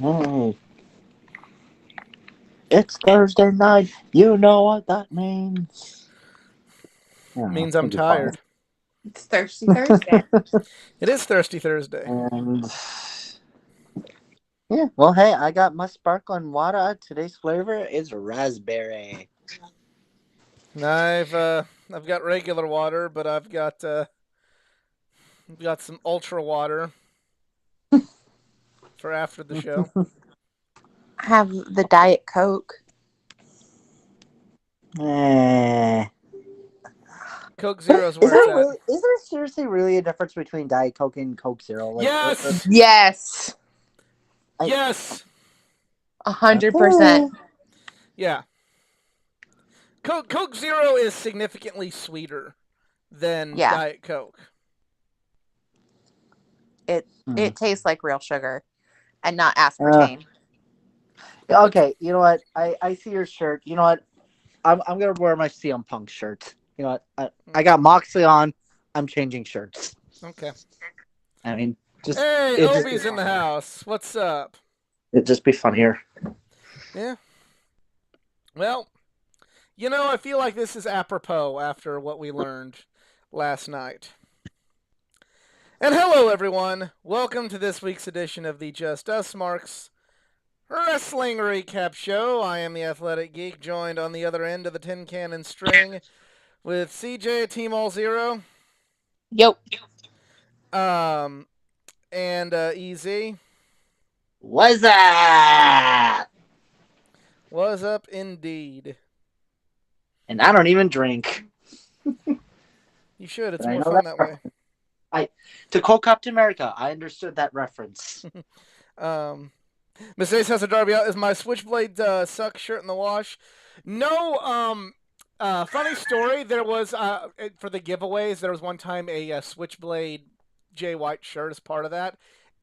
Hey, it's Thursday night. You know what that means. Yeah, Means I'm it'll be fun. tired. It's Thirsty Thursday. It is Thirsty Thursday. And yeah, well, hey, I got my sparkling water. Today's flavor is raspberry. I've got regular water, but I've got some ultra water for after the show. I have the Diet Coke. Eh. Coke Zero's Is where it's there at. really? Is there seriously really a difference between Diet Coke and Coke Zero? Yes, Yes, I, yes, 100%. okay. yeah. Coke Zero is significantly sweeter than Yeah, Diet Coke. it Hmm. it tastes like real sugar and not Uh, aspartame. It's okay, you know what? I see your shirt. You know what? I'm gonna wear my CM Punk shirt. You know what? I got Moxley on. I'm changing shirts. okay. I mean, just Hey, it just be Obi's in the funnier. house. What's up? It just be funnier. Yeah. Well, I feel like this is apropos after what we learned last night. And hello, everyone. Welcome to this week's edition of the Just Us Marks Wrestling Recap Show. I am the Athletic Geek, joined on the other end of the tin cannon string with CJ at Team All Zero, Yo, um, and EZ. What's that? Was up indeed. And I don't even drink. You should. It's But I more know fun that that way. reference. To Cold Captain America, I understood that reference. Um, Miss Ace has a Darby out. Is my Switchblade suck shirt in the wash? No. Funny story. There was for the giveaways. There was one time a Switchblade Jay White shirt as part of that.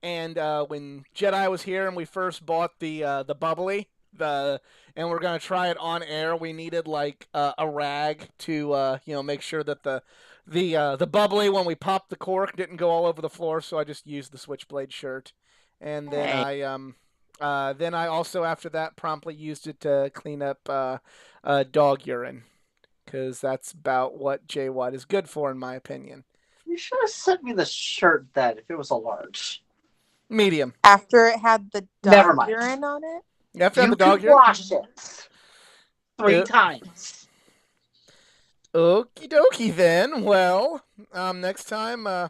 And when Jedi was here and we first bought the bubbly and we're gonna try it on air, we needed like a rag to make sure that the bubbly when we popped the cork didn't go all over the floor. So I just used the Switchblade shirt, and then Hey. I also after that promptly used it to clean up dog urine because that's about what Jay White is good for in my opinion. You should have sent me the shirt then if it was a large. Medium. after it had the Never dog mind. urine on it. After I had You the can dog urine. wash it 3 times. Okie dokie then. Well, next time I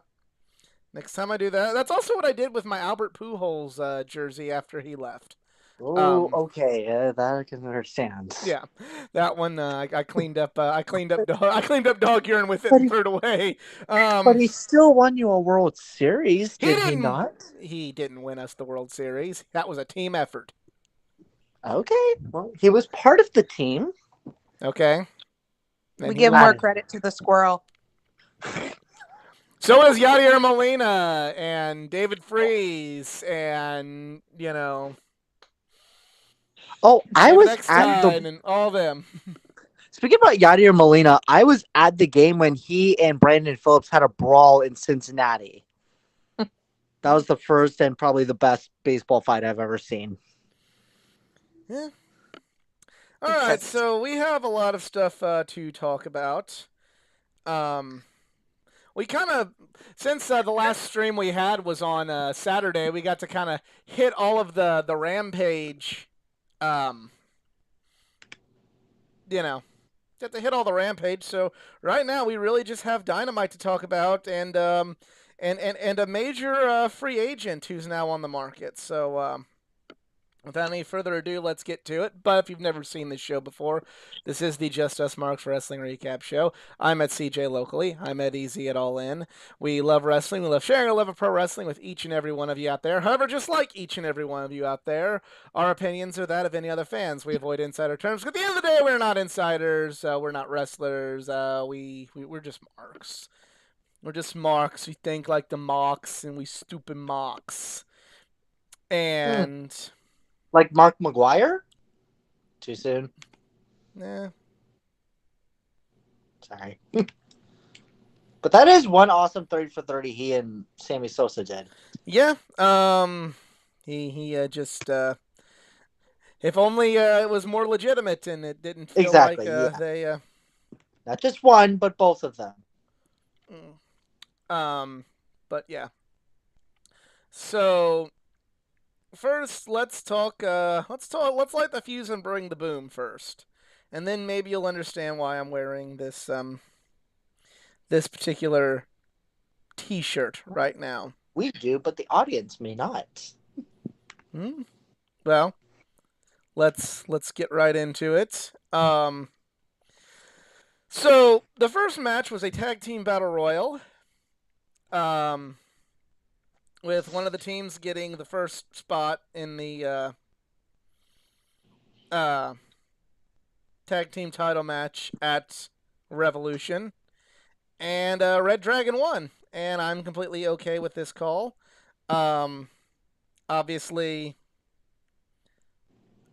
do that. That's also what I did with my Albert Pujols jersey after he left. Oh, okay, that I can understand. Yeah, that one I cleaned up. I cleaned up. I cleaned up dog urine with it But and he, threw it away. but he still won you a World Series, He did he didn't. not? He didn't win us the World Series. That was a team effort. Okay, well, he was part of the team. Okay. We And he give was. more I, credit to the squirrel. So is Yadier Molina and David Freeze and I David was at Eckstein the. and all them. Speaking about Yadier Molina, I was at the game when he and Brandon Phillips had a brawl in Cincinnati. That was the first and probably the best baseball fight I've ever seen. Yeah. All right. So we have a lot of stuff to talk about. Um, we kind of since the last stream we had was on Saturday, we got to kind of hit all of the Rampage. Um, got to hit all the Rampage. So right now we really just have Dynamite to talk about, and a major free agent who's now on the market. So without any further ado, let's get to it. But if you've never seen this show before, this is the Just Us Marks Wrestling Recap Show. I'm at CJ locally. I'm at Easy at All In. We love wrestling. We love sharing our love of pro wrestling with each and every one of you out there. However, just like each and every one of you out there, our opinions are that of any other fans. We avoid insider terms. At the end of the day, we're not insiders. We're not wrestlers. We're just marks. We're just marks. We think like the marks, and we stupid marks. And Like Mark McGuire? Too soon? eh, Sorry. But that is one awesome 30 for 30 he and Sammy Sosa did. yeah. He just if only it was more legitimate and it didn't feel like Exactly. Yeah. they. Not just one, but both of them. Mm. But yeah. So first, let's talk. Let's light the fuse and bring the boom first, and then maybe you'll understand why I'm wearing this particular T-shirt right now. We do, but the audience may not. Hmm? Well, let's get right into it. So the first match was a tag team battle royal. Um, with one of the teams getting the first spot in the uh, tag team title match at Revolution, and Red Dragon won, and I'm completely okay with this call. Um, obviously,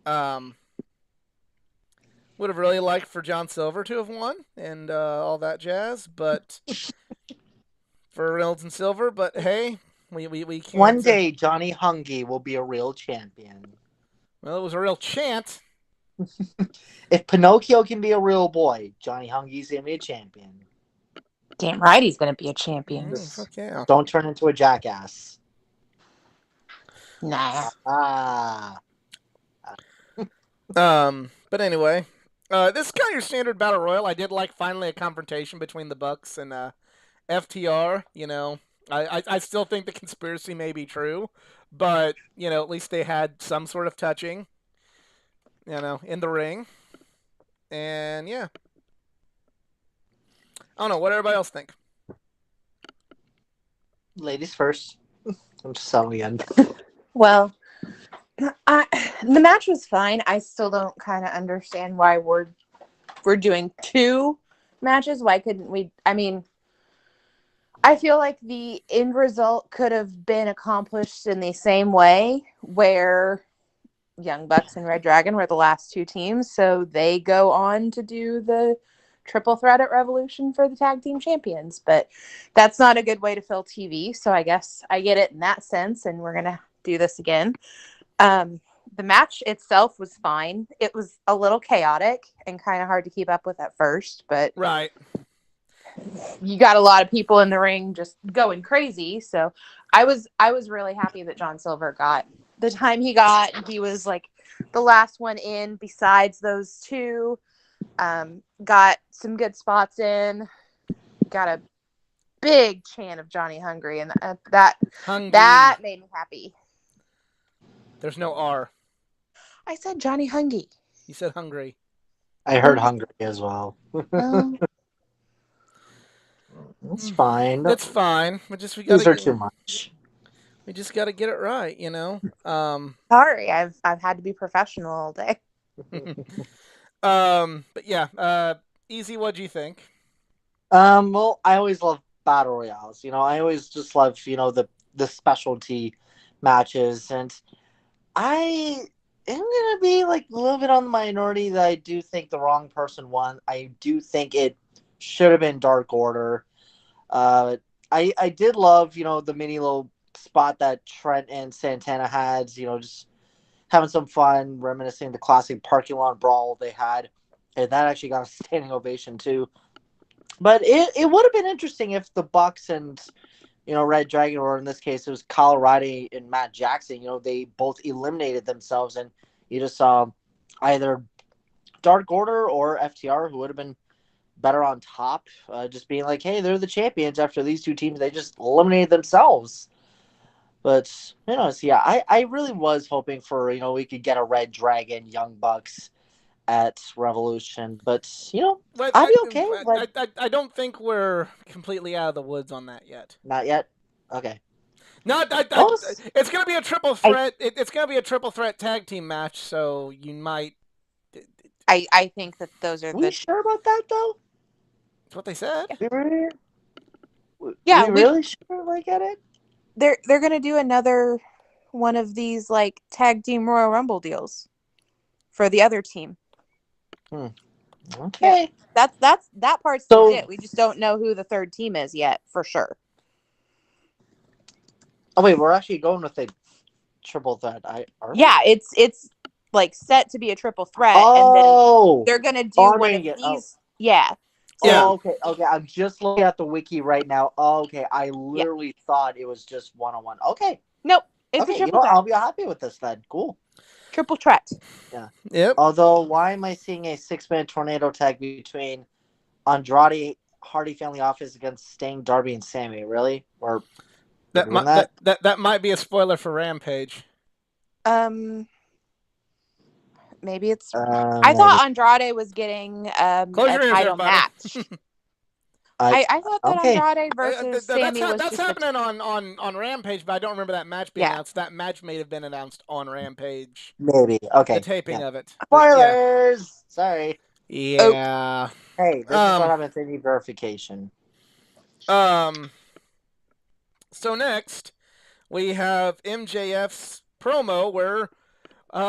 um, would have really liked for John Silver to have won and all that jazz, but for Reynolds and Silver. But hey, we can't. One day, Johnny Hungy will be a real champion. Well, it was a real chant. If Pinocchio can be a real boy, Johnny Hungy's gonna be a champion. Damn right he's going to be a champion. Fuck yeah. Don't turn into a jackass. Nah. Ah. But anyway, this is kind of your standard battle royal. I did like finally a confrontation between the Bucks and FTR. You know, I still think the conspiracy may be true, but you know, at least they had some sort of touching. You know, in the ring, and yeah. I don't know what everybody else think. Ladies first. I'm just selling again. Well, the match was fine. I still don't kind of understand why we're doing two matches. Why couldn't we? I mean, I feel like the end result could have been accomplished in the same way, where Young Bucks and Red Dragon were the last two teams, so they go on to do the triple threat at Revolution for the tag team champions. But that's not a good way to fill TV, so I guess I get it in that sense, and we're gonna do this again. The match itself was fine. It was a little chaotic and kind of hard to keep up with at first, but Right. you got a lot of people in the ring just going crazy. So I was really happy that John Silver got the time he got. He was like the last one in besides those two. Got some good spots in. Got a big chant of Johnny Hungry, and that made me happy. There's no R. I said Johnny Hungry. You said hungry. I heard hungry as well. It's fine. It's fine. We These are too much. We just got to get it right, you know. Sorry, I've had to be professional all day. But yeah, Easy. What'd you think? Well, I always love battle royales. You know, I always just love the specialty matches, and I am gonna be like a little bit on the minority that I do think the wrong person won. I do think it should have been Dark Order. I did love the mini little spot that Trent and Santana had. Just having some fun, reminiscing the classic parking lot brawl they had, and that actually got a standing ovation too. But it would have been interesting if the Bucks and Red Dragon, or in this case it was Kyle O'Reilly and Matt Jackson, they both eliminated themselves, and you just saw either Dark Order or FTR, who would have been better on top, just being like, hey, they're the champions after these two teams, they just eliminated themselves. But, so yeah, I really was hoping for, we could get a Red Dragon, Young Bucks at Revolution. But, I'll be okay. I don't think we're completely out of the woods on that yet. Not yet? Okay. No, it's going to be a triple threat. It's going to be a triple threat tag team match, so you might... I think that those are we sure about that, though? That's what they said. Yeah. We really sure like at it? They're gonna do another one of these like tag team Royal Rumble deals for the other team. Okay. Yeah, that part's legit. We just don't know who the third team is yet for sure. Oh wait, we're actually going with a triple threat? Yeah, it's like set to be a triple threat, and then Oh, they're gonna oh, do I'm one of reading it. Oh, these. Yeah. Yeah. So okay, okay. I'm just looking at the wiki right now. Oh, okay, I yeah. literally thought it was just 1-on-1. Okay, Nope. It's a okay. You triple know what? threat. I'll be happy with this then. Cool. Triple threat. Yeah. Yep. Although, why am I seeing a 6-minute tornado tag between Andrade Hardy Family Office against Sting, Darby, and Sammy? Really? We're That doing might that, that? that might be a spoiler for Rampage. Um, maybe it's. I Maybe. thought Andrade was getting Close a your ears, title everybody. match. I I thought that okay. Andrade versus Sammy was That's just a. happening on Rampage, but I don't remember that match being Yeah. announced. That match may have been announced on Rampage, Maybe. the Okay. taping Yeah. of it. But yeah, Spoilers. Sorry. Oops. yeah. Hey, this is what Um, happens in verification. um. So next we have MJF's promo where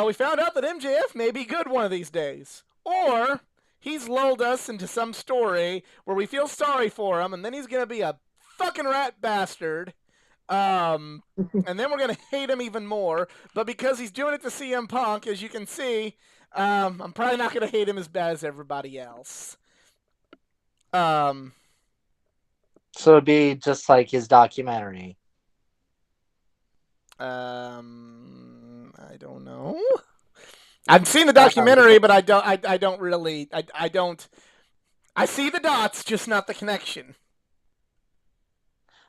we found out that MJF may be good one of these days, or he's lulled us into some story where we feel sorry for him, and then he's gonna be a fucking rat bastard. And then we're gonna hate him even more. But because he's doing it to CM Punk, as you can see, I'm probably not gonna hate him as bad as everybody else. Um, So it'd be just like his documentary. I don't know. I've seen the Uh, documentary, but I don't really. I don't. I see the dots, just not the connection.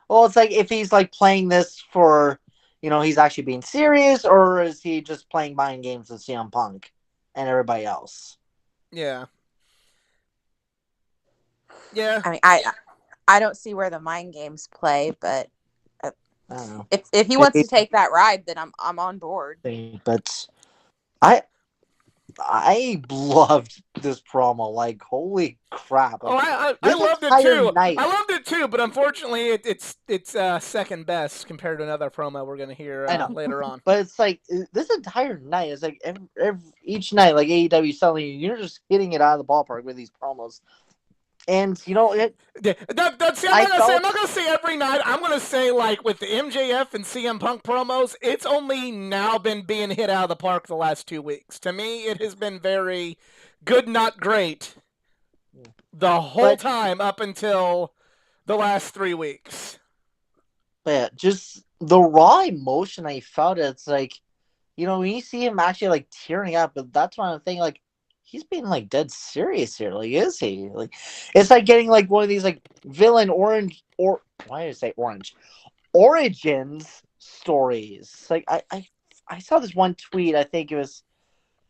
Well, it's like if he's like playing this for, he's actually being serious, or is he just playing mind games with CM Punk and everybody else? Yeah. Yeah. I mean, I don't see where the mind games play, but I don't know. if he wants to take that ride, then I'm on board. But I loved this promo. Like, holy crap! Oh, Like I this loved it entire too. night. I loved it too, but unfortunately, it's second best compared to another promo we're gonna hear I know. later on. But it's like this entire night is like each night, like AEW suddenly you're just hitting it out of the ballpark with these promos, and See, I'm I I'm felt not gonna say every night. I'm gonna say like with the MJF and CM Punk promos, it's only now been being hit out of the park the last 2 weeks. To me, it has been very good, not great, the whole but time up until the last 3 weeks. But yeah, just the raw emotion I felt. It's like, when you see him actually like tearing up, but that's one thing. Like, he's being like dead serious here. Like, is he? Like, it's like getting like one of these like villain orange or why did I say orange origins stories. Like, I saw this one tweet. I think it was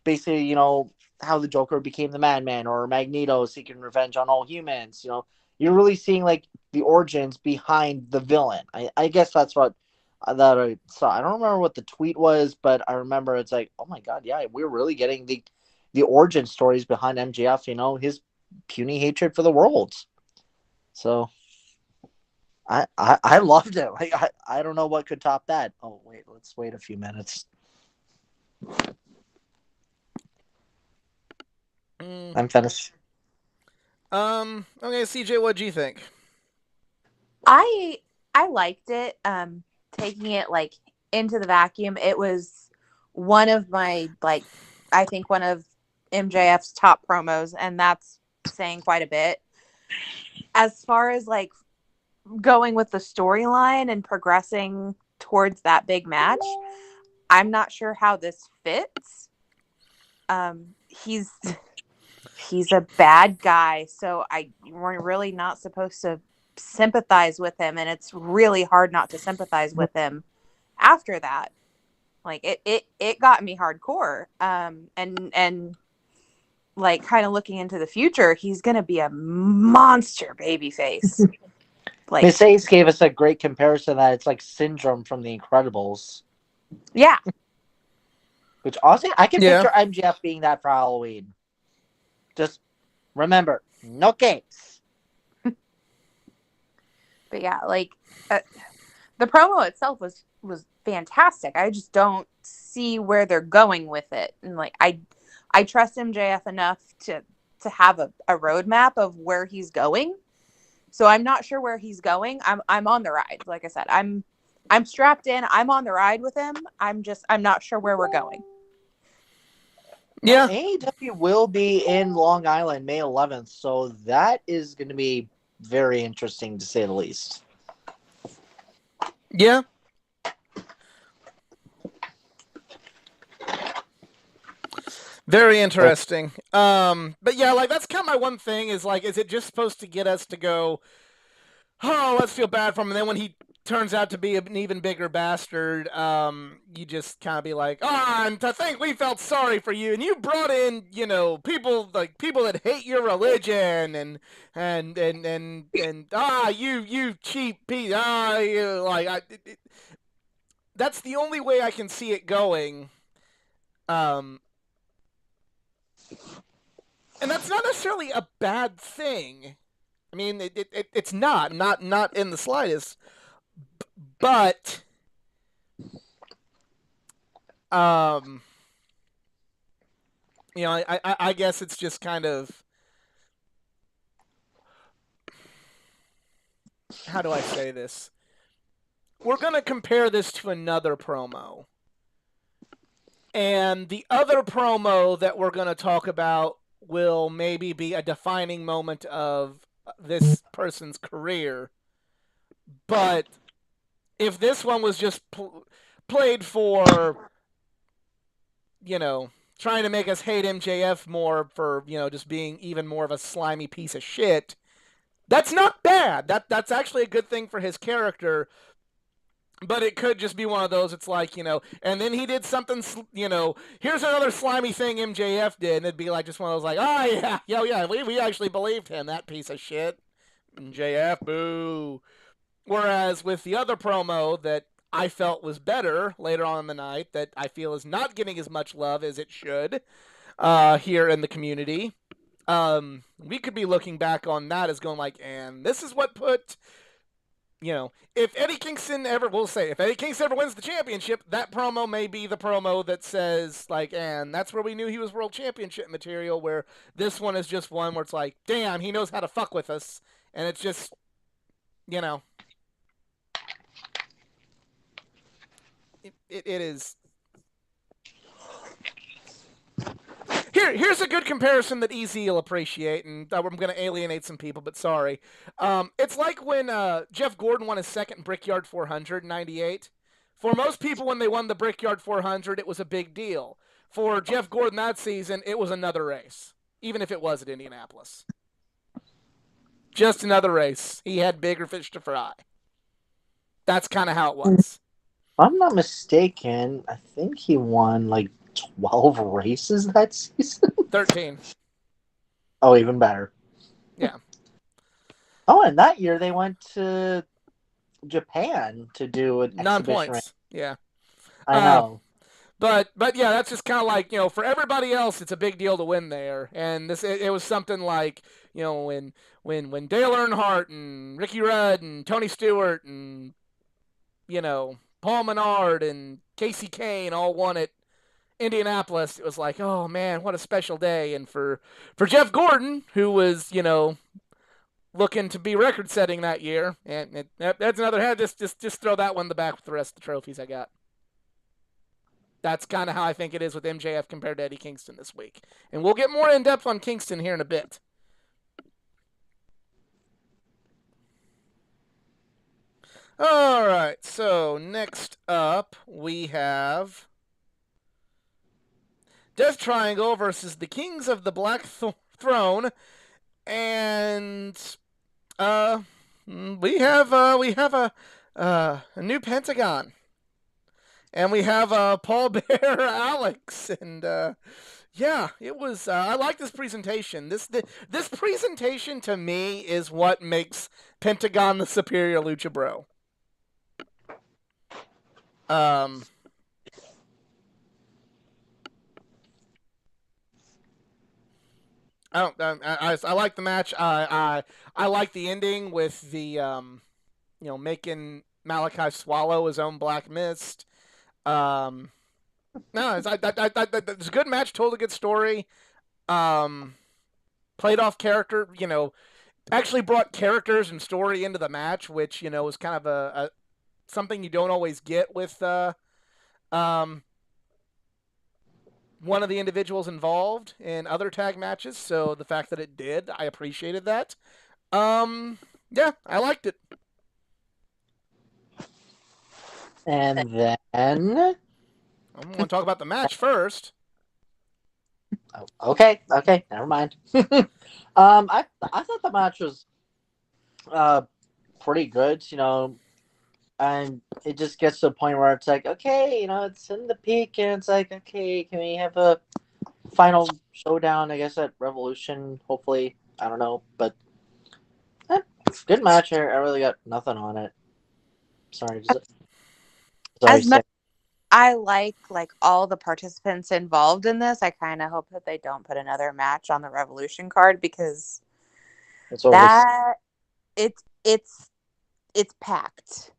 basically how the Joker became the Madman or Magneto seeking revenge on all humans. You're really seeing like the origins behind the villain. I guess that's what that I saw. I don't remember what the tweet was, but I remember it's like, oh my god, yeah, we're really getting the origin stories behind MJF. His puny hatred for the world. So I loved it. Like I don't know what could top that. Oh wait, let's wait a few minutes. I'm finished. Okay, CJ, what do you think? I liked it. Taking it like into the vacuum, it was one of my I think one of MJF's top promos, and that's saying quite a bit. As far as like going with the storyline and progressing towards that big match, I'm not sure how this fits. He's a bad guy, so we're really not supposed to sympathize with him, and it's really hard not to sympathize with him after that. Like it got me hardcore. And like kind of looking into the future, he's gonna be a monster babyface. Like Miss Ace gave us a great comparison that it's like Syndrome from The Incredibles. yeah. Which honestly, I can Yeah. picture MJF being that for Halloween. Just remember, no games. But yeah, like the promo itself was fantastic. I just don't see where they're going with it, and like I trust MJF enough to have a roadmap of where he's going. So I'm not sure where he's going. I'm on the ride. Like I said, I'm I'm strapped in. I'm on the ride with him. I'm not sure where we're going. Well, Yeah. AEW will be in Long Island May 11th, so that is going to be very interesting to say the least. Yeah. Very interesting. But yeah, like that's kind of my one thing is like, is it just supposed to get us to go, oh, let's feel bad for him, and then when he turns out to be an even bigger bastard, you just kind of be like, and to think we felt sorry for you, and you brought in, people that hate your religion, you cheap piece, you that's the only way I can see it going. And that's not necessarily a bad thing. I mean, it's not in the slightest. But, I guess it's just kind of, how do I say this? We're gonna compare this to another promo, and the other promo that we're gonna talk about will maybe be a defining moment of this person's career. But if this one was just played for, trying to make us hate MJF more for, just being even more of a slimy piece of shit, that's not bad. That's actually a good thing for his character. But it could just be one of those, it's like, and then he did something, here's another slimy thing MJF did, and it'd be like just one of those like, yeah, we actually believed him, that piece of shit. MJF, boo. Whereas with the other promo that I felt was better later on in the night, that I feel is not getting as much love as it should here in the community, we could be looking back on that as going like, and this is what put, if Eddie Kingston ever wins the championship, that promo may be the promo that says like, and that's where we knew he was world championship material, where this one is just one where it's like, damn, he knows how to fuck with us, and it's just, it is. Here's a good comparison that EZ will appreciate, and I'm going to alienate some people, but sorry. It's like when Jeff Gordon won his second Brickyard 400 in '98. For most people, when they won the Brickyard 400, it was a big deal. For Jeff Gordon that season, it was another race, even if it was at Indianapolis. Just another race. He had bigger fish to fry. That's kind of how it was. If I'm not mistaken, I think he won like 12 races that season. 13. Oh, even better. Yeah. Oh, and that year they went to Japan to do an Non-points. race. Yeah. I know. But yeah, that's just kind of like, for everybody else, it's a big deal to win there. And it was something like, when Dale Earnhardt and Ricky Rudd and Tony Stewart and, Paul Menard and Casey Kane all won at Indianapolis, it was like, oh man, what a special day. And for Jeff Gordon, who was, looking to be record setting that year, and that's another head. Just throw that one in the back with the rest of the trophies I got. That's kind of how I think it is with MJF compared to Eddie Kingston this week. And we'll get more in depth on Kingston here in a bit. All right, so next up we have Death Triangle versus the Kings of the Black Throne, and we have a new Pentagon, and we have Paul Bear Alex, and yeah, it was. I like this presentation. This presentation to me is what makes Pentagon the superior Lucha Bro. I like the match. I like the ending with the making Malachi swallow his own black mist. No, it's a good match. Told a good story. Played off character. Actually brought characters and story into the match, which was kind of something you don't always get with um, one of the individuals involved in other tag matches. So the fact that it did, I appreciated that. Yeah, I liked it. And then, I want to talk about the match first. okay, never mind. I thought the match was uh pretty good, and it just gets to a point where it's like, okay, it's in the peak, and it's like, okay, can we have a final showdown? I guess at Revolution, hopefully. I don't know, but good match. I really got nothing on it. Sorry, sorry, As much say I like all the participants involved in this, I kind of hope that they don't put another match on the Revolution card because it's over. that it's it's packed.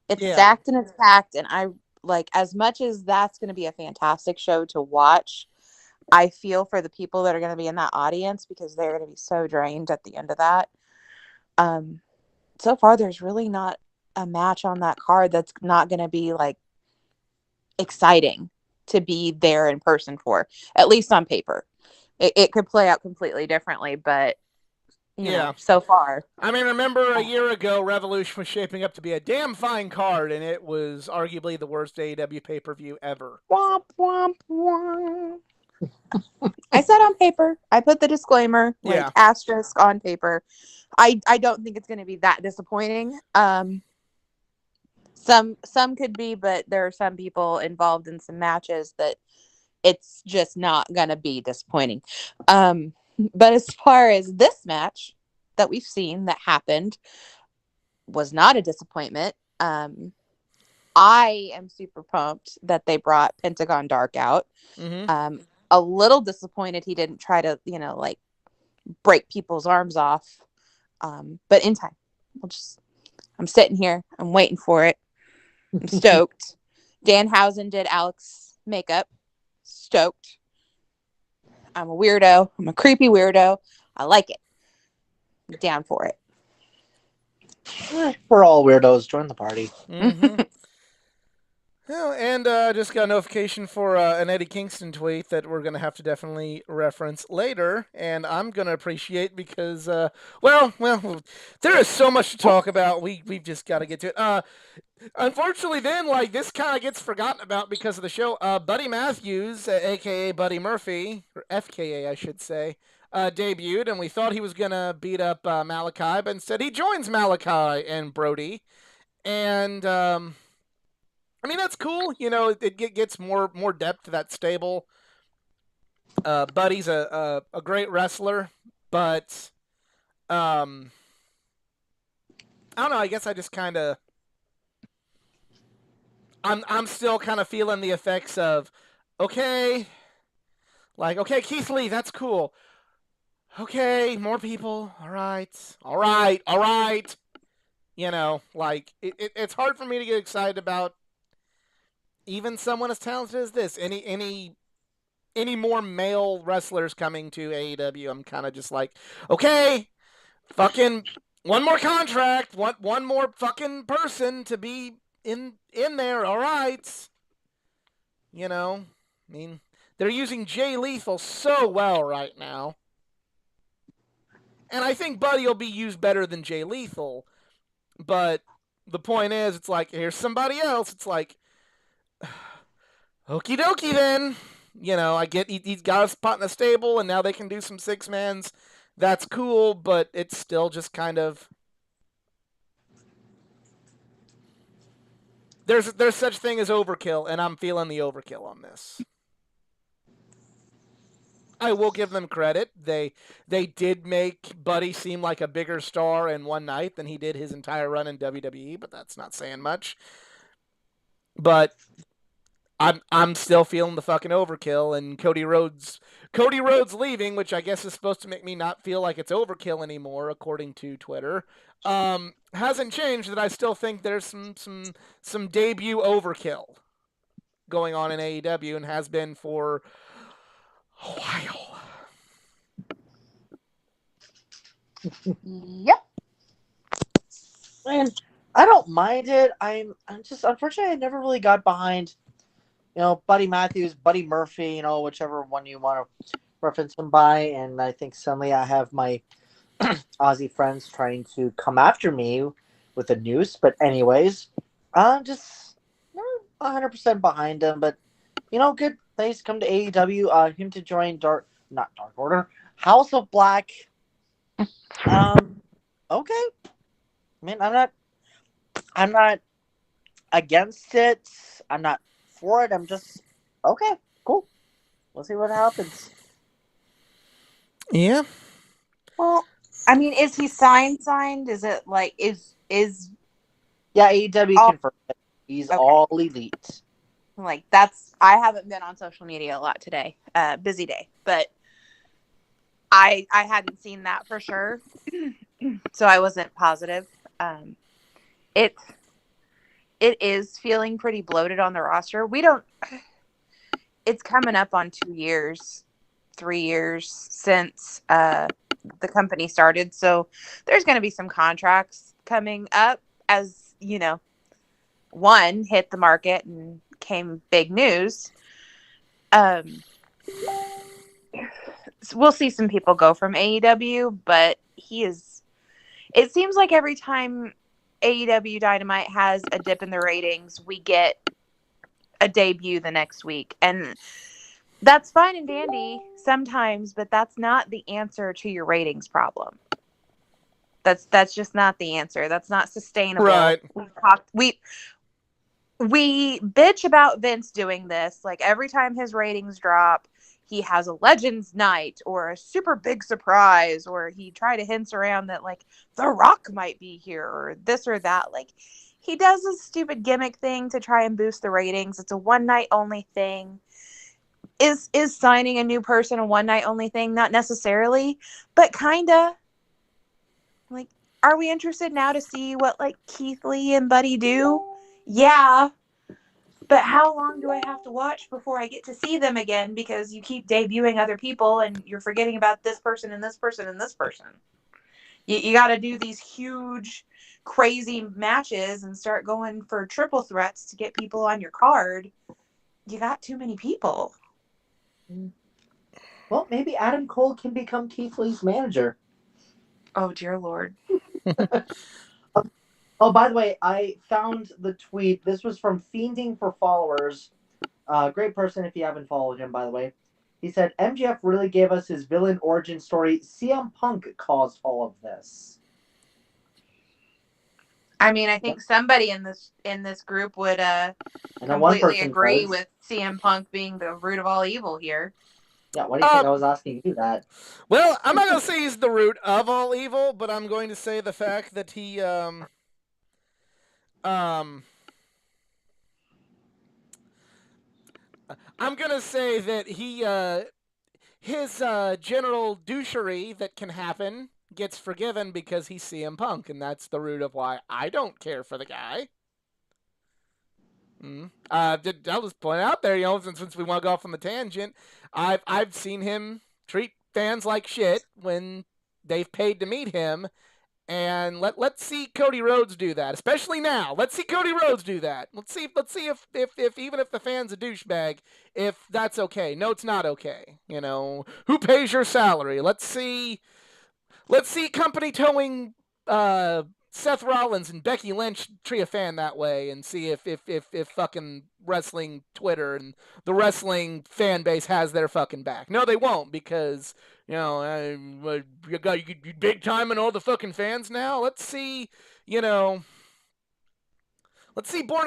It's Yeah, stacked and it's packed, and I like as much as that's going to be a fantastic show to watch. I feel for the people that are going to be in that audience because they're going to be so drained at the end of that. Um, so far, there's really not a match on that card that's not going to be like exciting to be there in person for, at least on paper. It could play out completely differently, but yeah. so far. I mean, remember a year ago, Revolution was shaping up to be a damn fine card, and it was arguably the worst AEW pay per view ever. Womp, womp, womp. I said on paper. I put the disclaimer, like Yeah. asterisk on paper. I don't think it's going to be that disappointing. Some could be, but there are some people involved in some matches that it's just not going to be disappointing. But as far as this match that we've seen that happened was not a disappointment. I am super pumped that they brought Pentagon Dark out. Mm-hmm. A little disappointed he didn't try to, like break people's arms off. But in time, I'm sitting here. I'm waiting for it. I'm stoked. Danhausen did Alex makeup. Stoked. I'm a weirdo. I'm a creepy weirdo. I like it. I'm down for it. We're all weirdos. Join the party. Mm-hmm. Well, and just got a notification for an Eddie Kingston tweet that we're going to have to definitely reference later, and I'm going to appreciate because, well, there is so much to talk about. We've just got to get to it. Unfortunately, then, like, this kind of gets forgotten about because of the show. Buddy Matthews, a.k.a. Buddy Murphy, or FKA, I should say, debuted, and we thought he was going to beat up Malachi, but instead he joins Malachi and Brody, and, I mean, that's cool. It gets more depth to that stable. Buddy's a great wrestler, but I don't know. I guess I just kind of I'm still kind of feeling the effects of okay, Keith Lee, that's cool. Okay, more people. All right. It's hard for me to get excited about even someone as talented as this. Any more male wrestlers coming to AEW, I'm kind of just like, okay, fucking one more contract, one more fucking person to be in there. All right, I mean, they're using Jay Lethal so well right now, and I think Buddy will be used better than Jay Lethal. But the point is, it's like here's somebody else. It's like, okie dokie then. I get he's got a spot in the stable, and now they can do some six mans. That's cool, but it's still just kind of there's such thing as overkill, and I'm feeling the overkill on this. I will give them credit. They did make Buddy seem like a bigger star in one night than he did his entire run in WWE, but that's not saying much. But I'm still feeling the fucking overkill, and Cody Rhodes leaving, which I guess is supposed to make me not feel like it's overkill anymore, according to Twitter. Hasn't changed that I still think there's some debut overkill going on in AEW and has been for a while. Yep. And I don't mind it. I'm just unfortunately I never really got behind Buddy Matthews, Buddy Murphy, whichever one you want to reference him by, and I think suddenly I have my Aussie friends trying to come after me with a noose. But anyways, I'm just not 100% behind him. But good place come to AEW. Him to join not Dark Order, House of Black. Okay. I mean, I'm not against it. I'm not for it. I'm just okay. Cool. We'll see what happens. Yeah. Well, I mean, is he signed? Is it like is Yeah, AEW all confirmed it. He's okay? all elite. Like that's I haven't been on social media a lot today. Busy day, but I hadn't seen that for sure, so I wasn't positive. It it is feeling pretty bloated on the roster. We don't. It's coming up on 2 years, 3 years since the company started, so there's going to be some contracts coming up as one hit the market and came big news. We'll see some people go from AEW, but it seems like every time AEW Dynamite has a dip in the ratings, we get a debut the next week. And that's fine and dandy sometimes, but that's not the answer to your ratings problem. That's just not the answer. That's not sustainable. Right. We bitch about Vince doing this. Like every time his ratings drop, he has a Legends night or a super big surprise, or he try to hints around that like The Rock might be here or this or that. Like he does a stupid gimmick thing to try and boost the ratings. It's a one night only thing. Is signing a new person a one night only thing? Not necessarily, but kinda. Like, are we interested now to see what like Keith Lee and Buddy do? Yeah. But how long do I have to watch before I get to see them again? Because you keep debuting other people and you're forgetting about this person and this person and this person. You got to do these huge, crazy matches and start going for triple threats to get people on your card. You got too many people. Well, maybe Adam Cole can become Keith Lee's manager. Oh, dear Lord. Oh, by the way, I found the tweet. This was from Fiending for Followers. Great person if you haven't followed him, by the way. He said, MJF really gave us his villain origin story. CM Punk caused all of this. I mean, I think somebody in this group would completely agree with CM Punk being the root of all evil here. Yeah, why do you think I was asking you that? Well, I'm not going to say he's the root of all evil, but I'm going to say the fact that he I'm going to say that his general douchery that can happen gets forgiven because he's CM Punk, and that's the root of why I don't care for the guy. I'll just point out there, since we want to go off on the tangent, I've seen him treat fans like shit when they've paid to meet him, and let's see Cody Rhodes do that, especially now. Let's see Cody Rhodes do that. Let's see if even if the fan's a douchebag, if that's okay. No, it's not okay. Who pays your salary? Let's see company towing Seth Rollins and Becky Lynch treat a fan that way, and see if fucking wrestling Twitter and the wrestling fan base has their fucking back. No, they won't, because you big time and all the fucking fans now. Let's see Born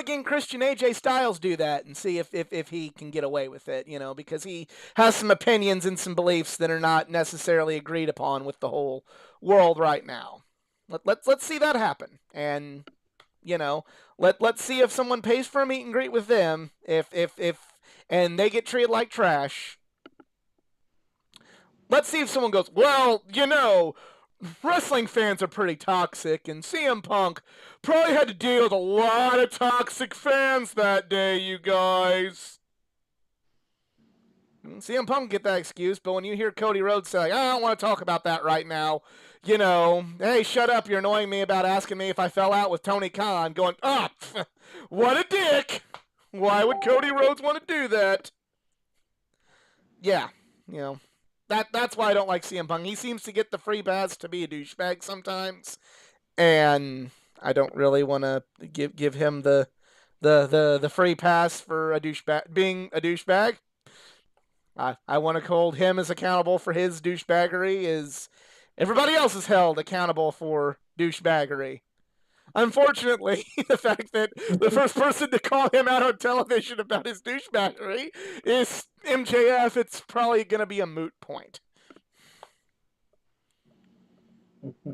Again Christian AJ Styles do that and see if he can get away with it, because he has some opinions and some beliefs that are not necessarily agreed upon with the whole world right now. Let's see that happen. And let's see if someone pays for a meet and greet with them, if and they get treated like trash. Let's see if someone goes, well, wrestling fans are pretty toxic, and CM Punk probably had to deal with a lot of toxic fans that day, you guys. CM Punk get that excuse, but when you hear Cody Rhodes say, I don't want to talk about that right now, hey, shut up, you're annoying me about asking me if I fell out with Tony Khan, going, what a dick. Why would Cody Rhodes want to do that? Yeah, that's why I don't like CM Punk. He seems to get the free pass to be a douchebag sometimes, and I don't really want to give him the free pass for a douchebag being a douchebag. I want to hold him as accountable for his douchebaggery as everybody else is held accountable for douchebaggery. Unfortunately, the fact that the first person to call him out on television about his douchebaggery is MJF, it's probably going to be a moot point.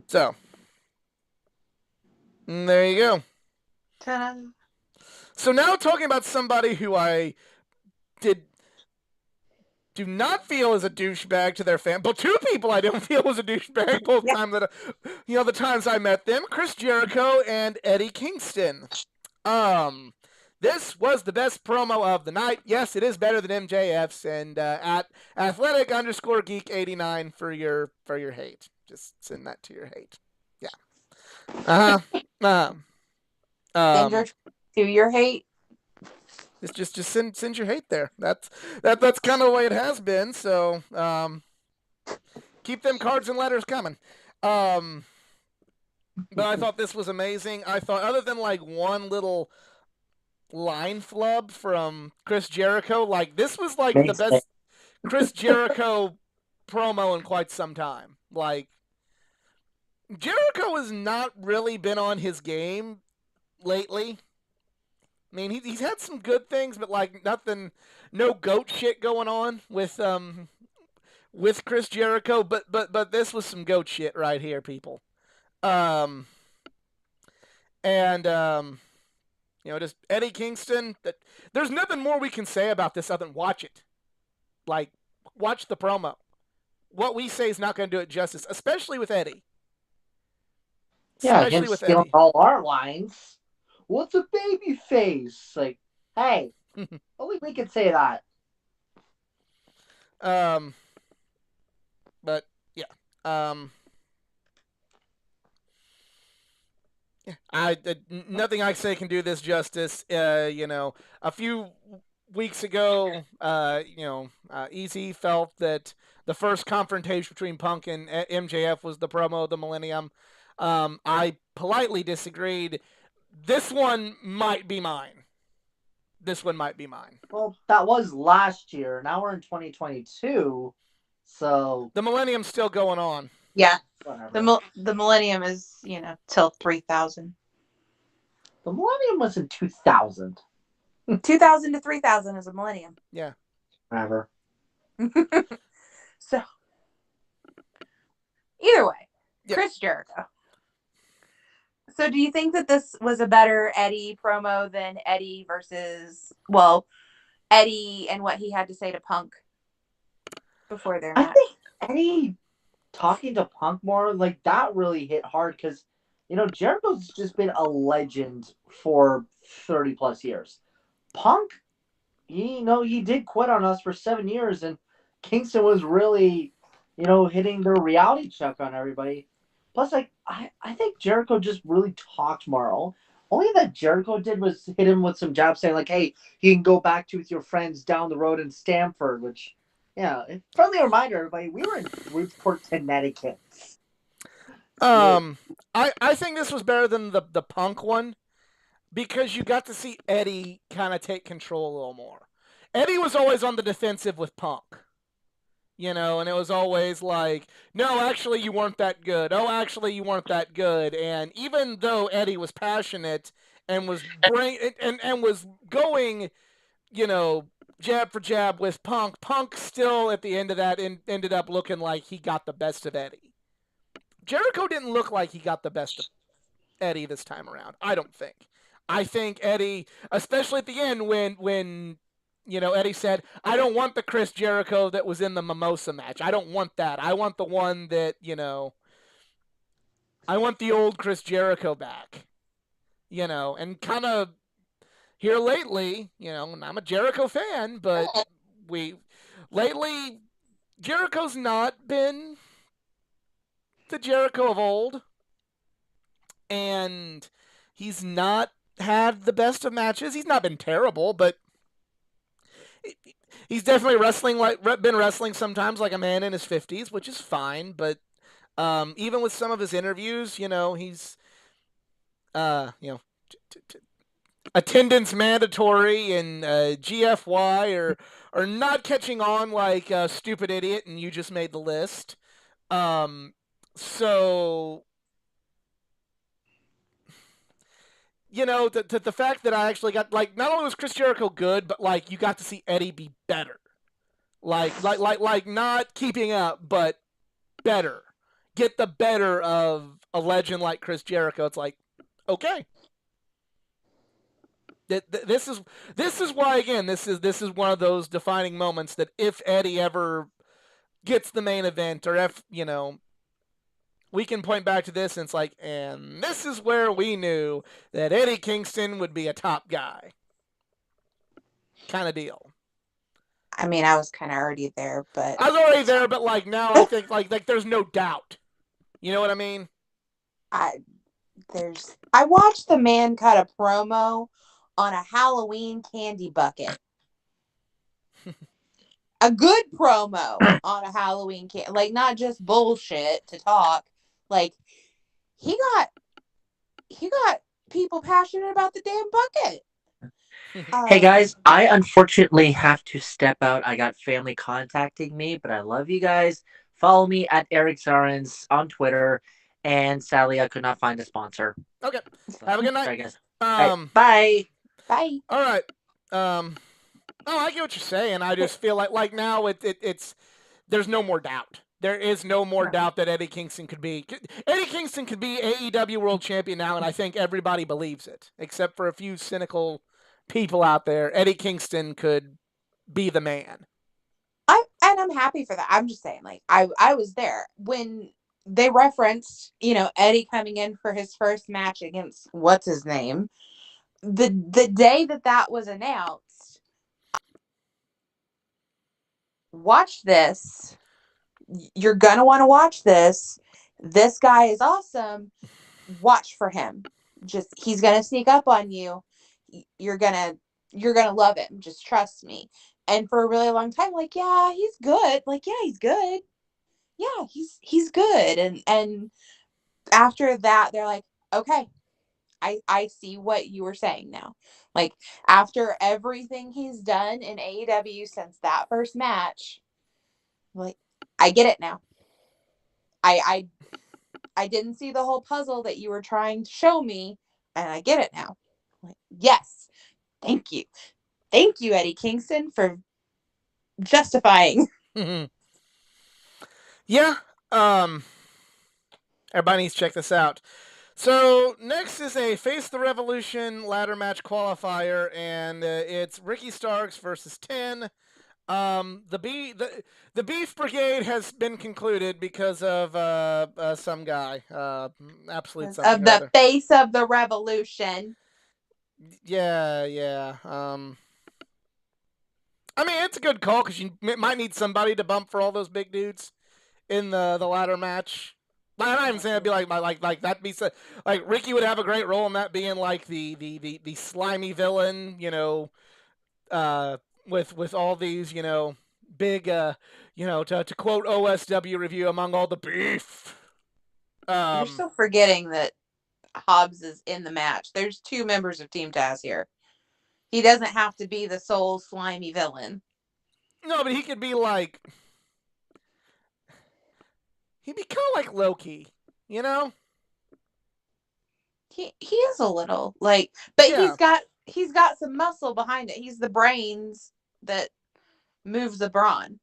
So, there you go. Ta-da. So now talking about somebody who I do not feel as a douchebag to their fan, but two people I don't feel was a douchebag both times that the times I met them, Chris Jericho and Eddie Kingston. This was the best promo of the night. Yes, it is better than MJF's, and at athletic_geek89 for your hate. Just send that to your hate. Yeah. Send your hate. Just send your hate there. That's kind of the way it has been. So keep them cards and letters coming. But I thought this was amazing. I thought, other than like one little line flub from Chris Jericho, like this was like the best Chris Jericho promo in quite some time. Like Jericho has not really been on his game lately. I mean, he's had some good things, but like nothing, no goat shit going on with Chris Jericho. But this was some goat shit right here, people. Just Eddie Kingston. There's nothing more we can say about this other than watch it. Like, watch the promo. What we say is not going to do it justice, especially with Eddie. Yeah, him stealing all our lines. What's a baby face? Like, hey, only we can say that. But yeah. Nothing I say can do this justice. A few weeks ago, Easy felt that the first confrontation between Punk and MJF was the promo of the Millennium. I politely disagreed. This one might be mine. Well, that was last year. Now we're in 2022, so the Millennium's still going on. Yeah. Whatever. The Millennium is, till 3000. The Millennium was in 2000. 2000 to 3000 is a Millennium. Yeah. Whatever. So, either way, yep. Chris Jericho. So, do you think that this was a better Eddie promo than Eddie Eddie and what he had to say to Punk before their match? I think Eddie talking to Punk more, like, that really hit hard because, Jericho's just been a legend for 30 plus years. Punk, he did quit on us for 7 years, and Kingston was really, hitting the reality check on everybody. Plus, like, I think Jericho just really talked more. Only that Jericho did was hit him with some jabs saying, like, hey, you can go back to with your friends down the road in Stamford, which, friendly reminder, everybody, we were in Bridgeport, Connecticut. I think this was better than the Punk one because you got to see Eddie kind of take control a little more. Eddie was always on the defensive with Punk. And it was always like, no, actually, you weren't that good. Oh, actually, you weren't that good. And even though Eddie was passionate and was was going, jab for jab with Punk, Punk still at the end of that ended up looking like he got the best of Eddie. Jericho didn't look like he got the best of Eddie this time around. I don't think. I think Eddie, especially at the end when Eddie said, I don't want the Chris Jericho that was in the Mimosa match. I don't want that. I want the one that, I want the old Chris Jericho back. And kind of here lately, and I'm a Jericho fan, but lately, Jericho's not been the Jericho of old, and he's not had the best of matches. He's not been terrible, but he's definitely been wrestling sometimes like a man in his 50s, which is fine. But even with some of his interviews, he's you know attendance mandatory and GFY or not catching on like a stupid idiot, and you just made the list. So the fact that I actually got like not only was Chris Jericho good, but like you got to see Eddie be better, like not keeping up, but better. Get the better of a legend like Chris Jericho. It's like, okay, this is why again this is one of those defining moments that if Eddie ever gets the main event or if we can point back to this and it's like, and this is where we knew that Eddie Kingston would be a top guy kind of deal. I mean, I was kind of already there, but I was already there, but like now I think like there's no doubt. You know what I mean? I watched the man cut a promo on a Halloween candy bucket. A good promo on a Halloween candy, like not just bullshit to talk. Like he got people passionate about the damn bucket. Hey guys, I unfortunately have to step out. I got family contacting me, but I love you guys. Follow me at Eric Zarens on Twitter. And sadly, I could not find a sponsor. Okay. So, Have a good night. sorry, guys. Right, bye. Bye. All right. Oh, I get what you're saying. I just feel like now it's there's no more doubt. There is no more doubt that Eddie Kingston could be AEW World Champion now, and I think everybody believes it, except for a few cynical people out there. Eddie Kingston could be the man. I'm happy for that. I'm just saying, like I was there when they referenced, Eddie coming in for his first match against what's his name. The day that was announced, watch this. You're gonna want to watch this. This guy is awesome. Watch for him. He's gonna sneak up on you. You're gonna love him. Just trust me. And for a really long time, like, yeah, he's good. Like, yeah, he's good. Yeah, he's good. And after that, they're like, okay, I see what you were saying now. Like, after everything he's done in AEW since that first match, like, I get it now. I didn't see the whole puzzle that you were trying to show me, and I get it now. Like, yes, thank you, Eddie Kingston, for justifying. Yeah. Everybody needs to check this out. So next is a Face the Revolution ladder match qualifier, and it's Ricky Starks versus 10. The Beef Brigade has been concluded because of some guy, absolute something Of the face of the revolution. Yeah. I mean, it's a good call because you might need somebody to bump for all those big dudes in the ladder match. I'm not even saying it'd be like that'd be so, like Ricky would have a great role in that being like the slimy villain, with all these big to quote OSW review, among all the beef. You're still forgetting that Hobbs is in the match. There's 2 members of Team Taz here. He doesn't have to be the sole slimy villain. No, but he could be like. He'd be kind of like Loki, He is a little like, but yeah. he's got some muscle behind it. He's the brains that moves the brawn.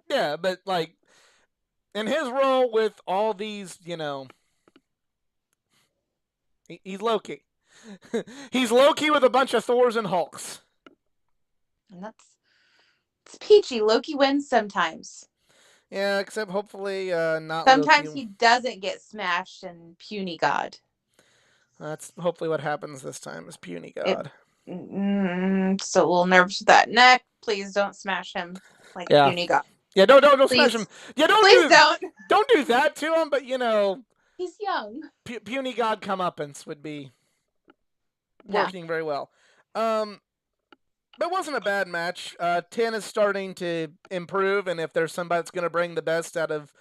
Yeah, but like in his role with all these, he's Loki. He's Loki with a bunch of Thors and Hulks. And it's peachy. Loki wins sometimes. Yeah, except hopefully not. Sometimes Loki. He doesn't get smashed in Puny God. That's hopefully what happens this time is Puny God. Still a little nervous with that neck. Please don't smash him like Puny God. Yeah, don't smash Please. him. Yeah, Please don't do that to him. But He's young. puny god comeuppance would be Yeah. working very well. That wasn't a bad match. 10 is starting to improve, and if there's somebody that's going to bring the best out of,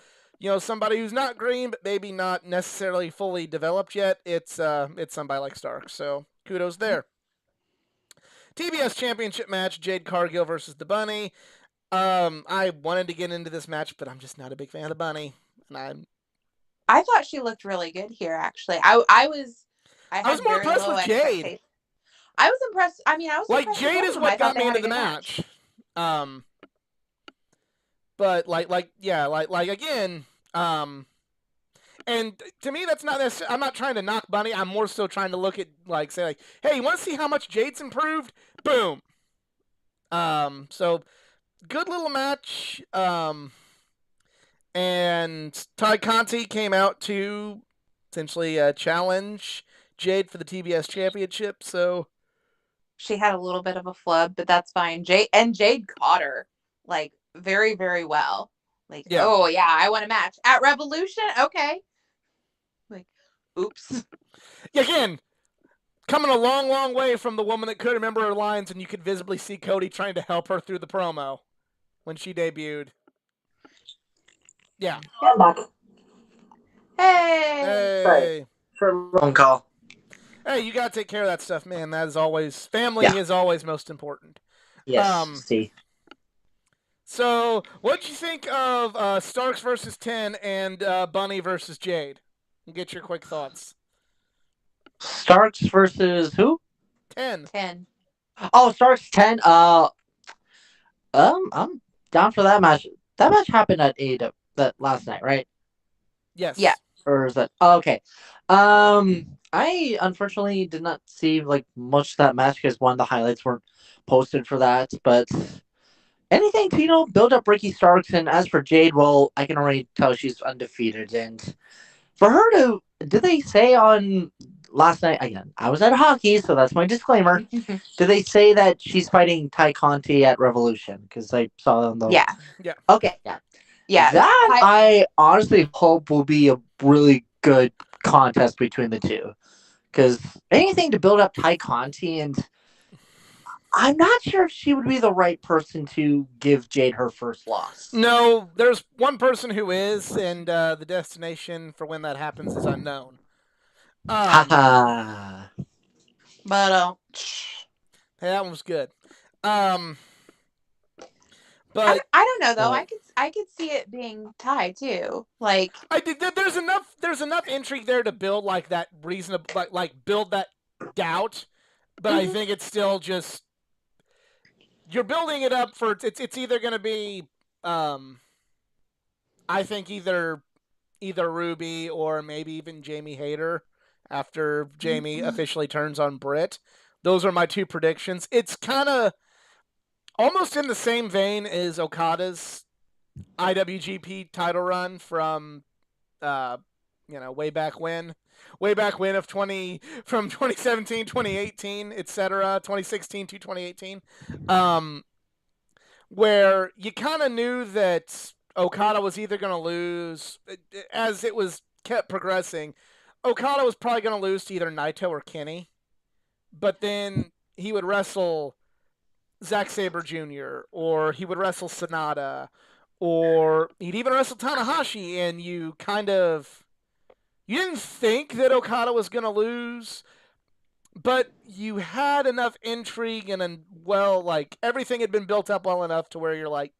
somebody who's not green but maybe not necessarily fully developed yet, it's somebody like Stark. So kudos there. TBS Championship match: Jade Cargill versus the Bunny. I wanted to get into this match, but I'm just not a big fan of Bunny, and I thought she looked really good here. Actually, I was was more impressed with Jade. I was impressed. I mean, I was like Jade is what got me into the match. But again, and to me that's not necessarily. I'm not trying to knock Bunny. I'm more so trying to look at say hey, you want to see how much Jade's improved? Boom. So good little match. And Ty Conti came out to essentially challenge Jade for the TBS Championship. So she had a little bit of a flub, but that's fine. Jade caught her like very, very well. Like, yeah. Oh yeah, I want a match at Revolution. Okay. Like, oops. Again, coming a long, long way from the woman that could remember her lines, and you could visibly see Cody trying to help her through the promo when she debuted. Yeah. Hey. Phone call. Hey, you gotta take care of that stuff, man. That is always family is always most important. Yes. See. So, what'd you think of Starks versus 10 and Bunny versus Jade? Get your quick thoughts. Starks versus who? 10. Oh, Starks 10. I'm down for that match. That match happened at 8 that last night, right? Yes. Yeah. Or is that? Oh, okay. I unfortunately did not see much of that match because one of the highlights weren't posted for that. But anything to build up Ricky Starks, and as for Jade, well, I can already tell she's undefeated, and for her to, did they say on last night again? I was at hockey, so that's my disclaimer. Did they say that she's fighting Ty Conti at Revolution? Because I saw on the Yeah. Okay, yeah. Yeah. That I honestly hope will be a really good contest between the two. Because anything to build up Ty Conti, and I'm not sure if she would be the right person to give Jade her first loss. No, there's one person who is, and the destination for when that happens is unknown. Haha. But hey, that one was good. But I don't know though. I could see it being Ty too. Like there's enough intrigue there to build that reasonable build that doubt, but I think it's still just you're building it up for it's either going to be I think either Ruby or maybe even Jamie Hayter after Jamie officially turns on Britt. Those are my two predictions. It's kind of almost in the same vein as Okada's IWGP title run from way back when of from 2017, 2018, etc., 2016 to 2018, where you kind of knew that Okada was either going to lose as it was kept progressing. Okada was probably going to lose to either Naito or Kenny, but then he would wrestle Zack Sabre Jr. or he would wrestle Sonata, or he'd even wrestle Tanahashi, and you didn't think that Okada was going to lose, but you had enough intrigue and everything had been built up well enough to where you're like,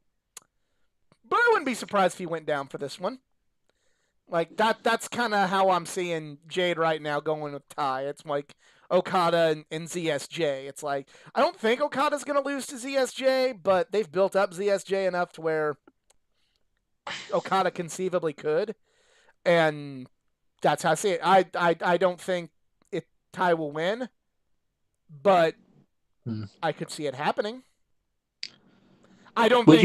but I wouldn't be surprised if he went down for this one. That's kind of how I'm seeing Jade right now going with Ty. It's like Okada and ZSJ. It's like, I don't think Okada's going to lose to ZSJ, but they've built up ZSJ enough to where Okada conceivably could. And that's how I see it. I don't think Ty will win, but I could see it happening. I don't think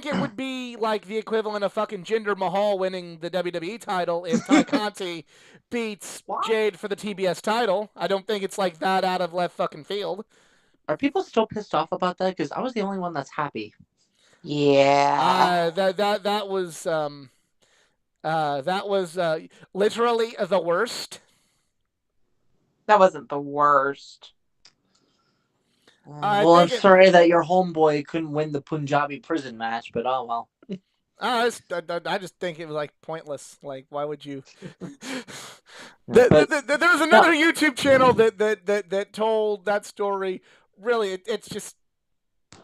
it would be like the equivalent of fucking Jinder Mahal winning the WWE title if Ty Conti beats Jade for the TBS title. I don't think it's like that out of left fucking field. Are people still pissed off about that? Because I was the only one that's happy. Yeah. That was literally the worst. That wasn't the worst. I Well, I'm think it. sorry that your homeboy couldn't win the Punjabi prison match, but oh well. I just think it was like pointless. Like, why would you? But There's no, another YouTube channel that told that story. Really, it's just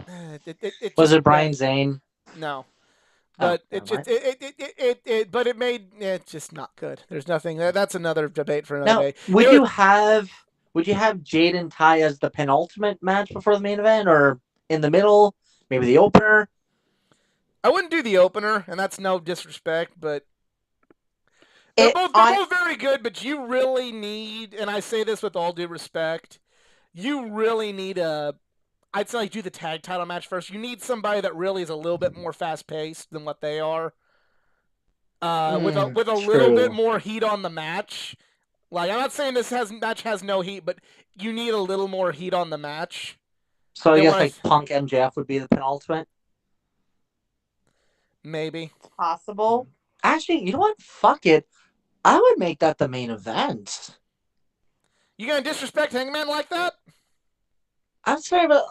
it was just it Brian Zane? no. Oh, But never mind. but it made it's just not good. There's nothing. That's another debate for another Now, day. would you have Jade and Ty as the penultimate match before the main event, or in the middle, maybe the opener? I wouldn't do the opener, and that's no disrespect, but It they're on both very good. But you really need, and I say this with all due respect, you really need a. I'd say like do the tag title match first. You need somebody that really is a little bit more fast paced than what they are. With a little bit True. more heat on the match. Like, I'm not saying this match has no heat, but you need a little more heat on the match So I than guess what like Punk MJF would be the penultimate. maybe. possible. Actually, you know what? Fuck it. I would make that the main event. You gonna disrespect Hangman like that? I'm sorry, but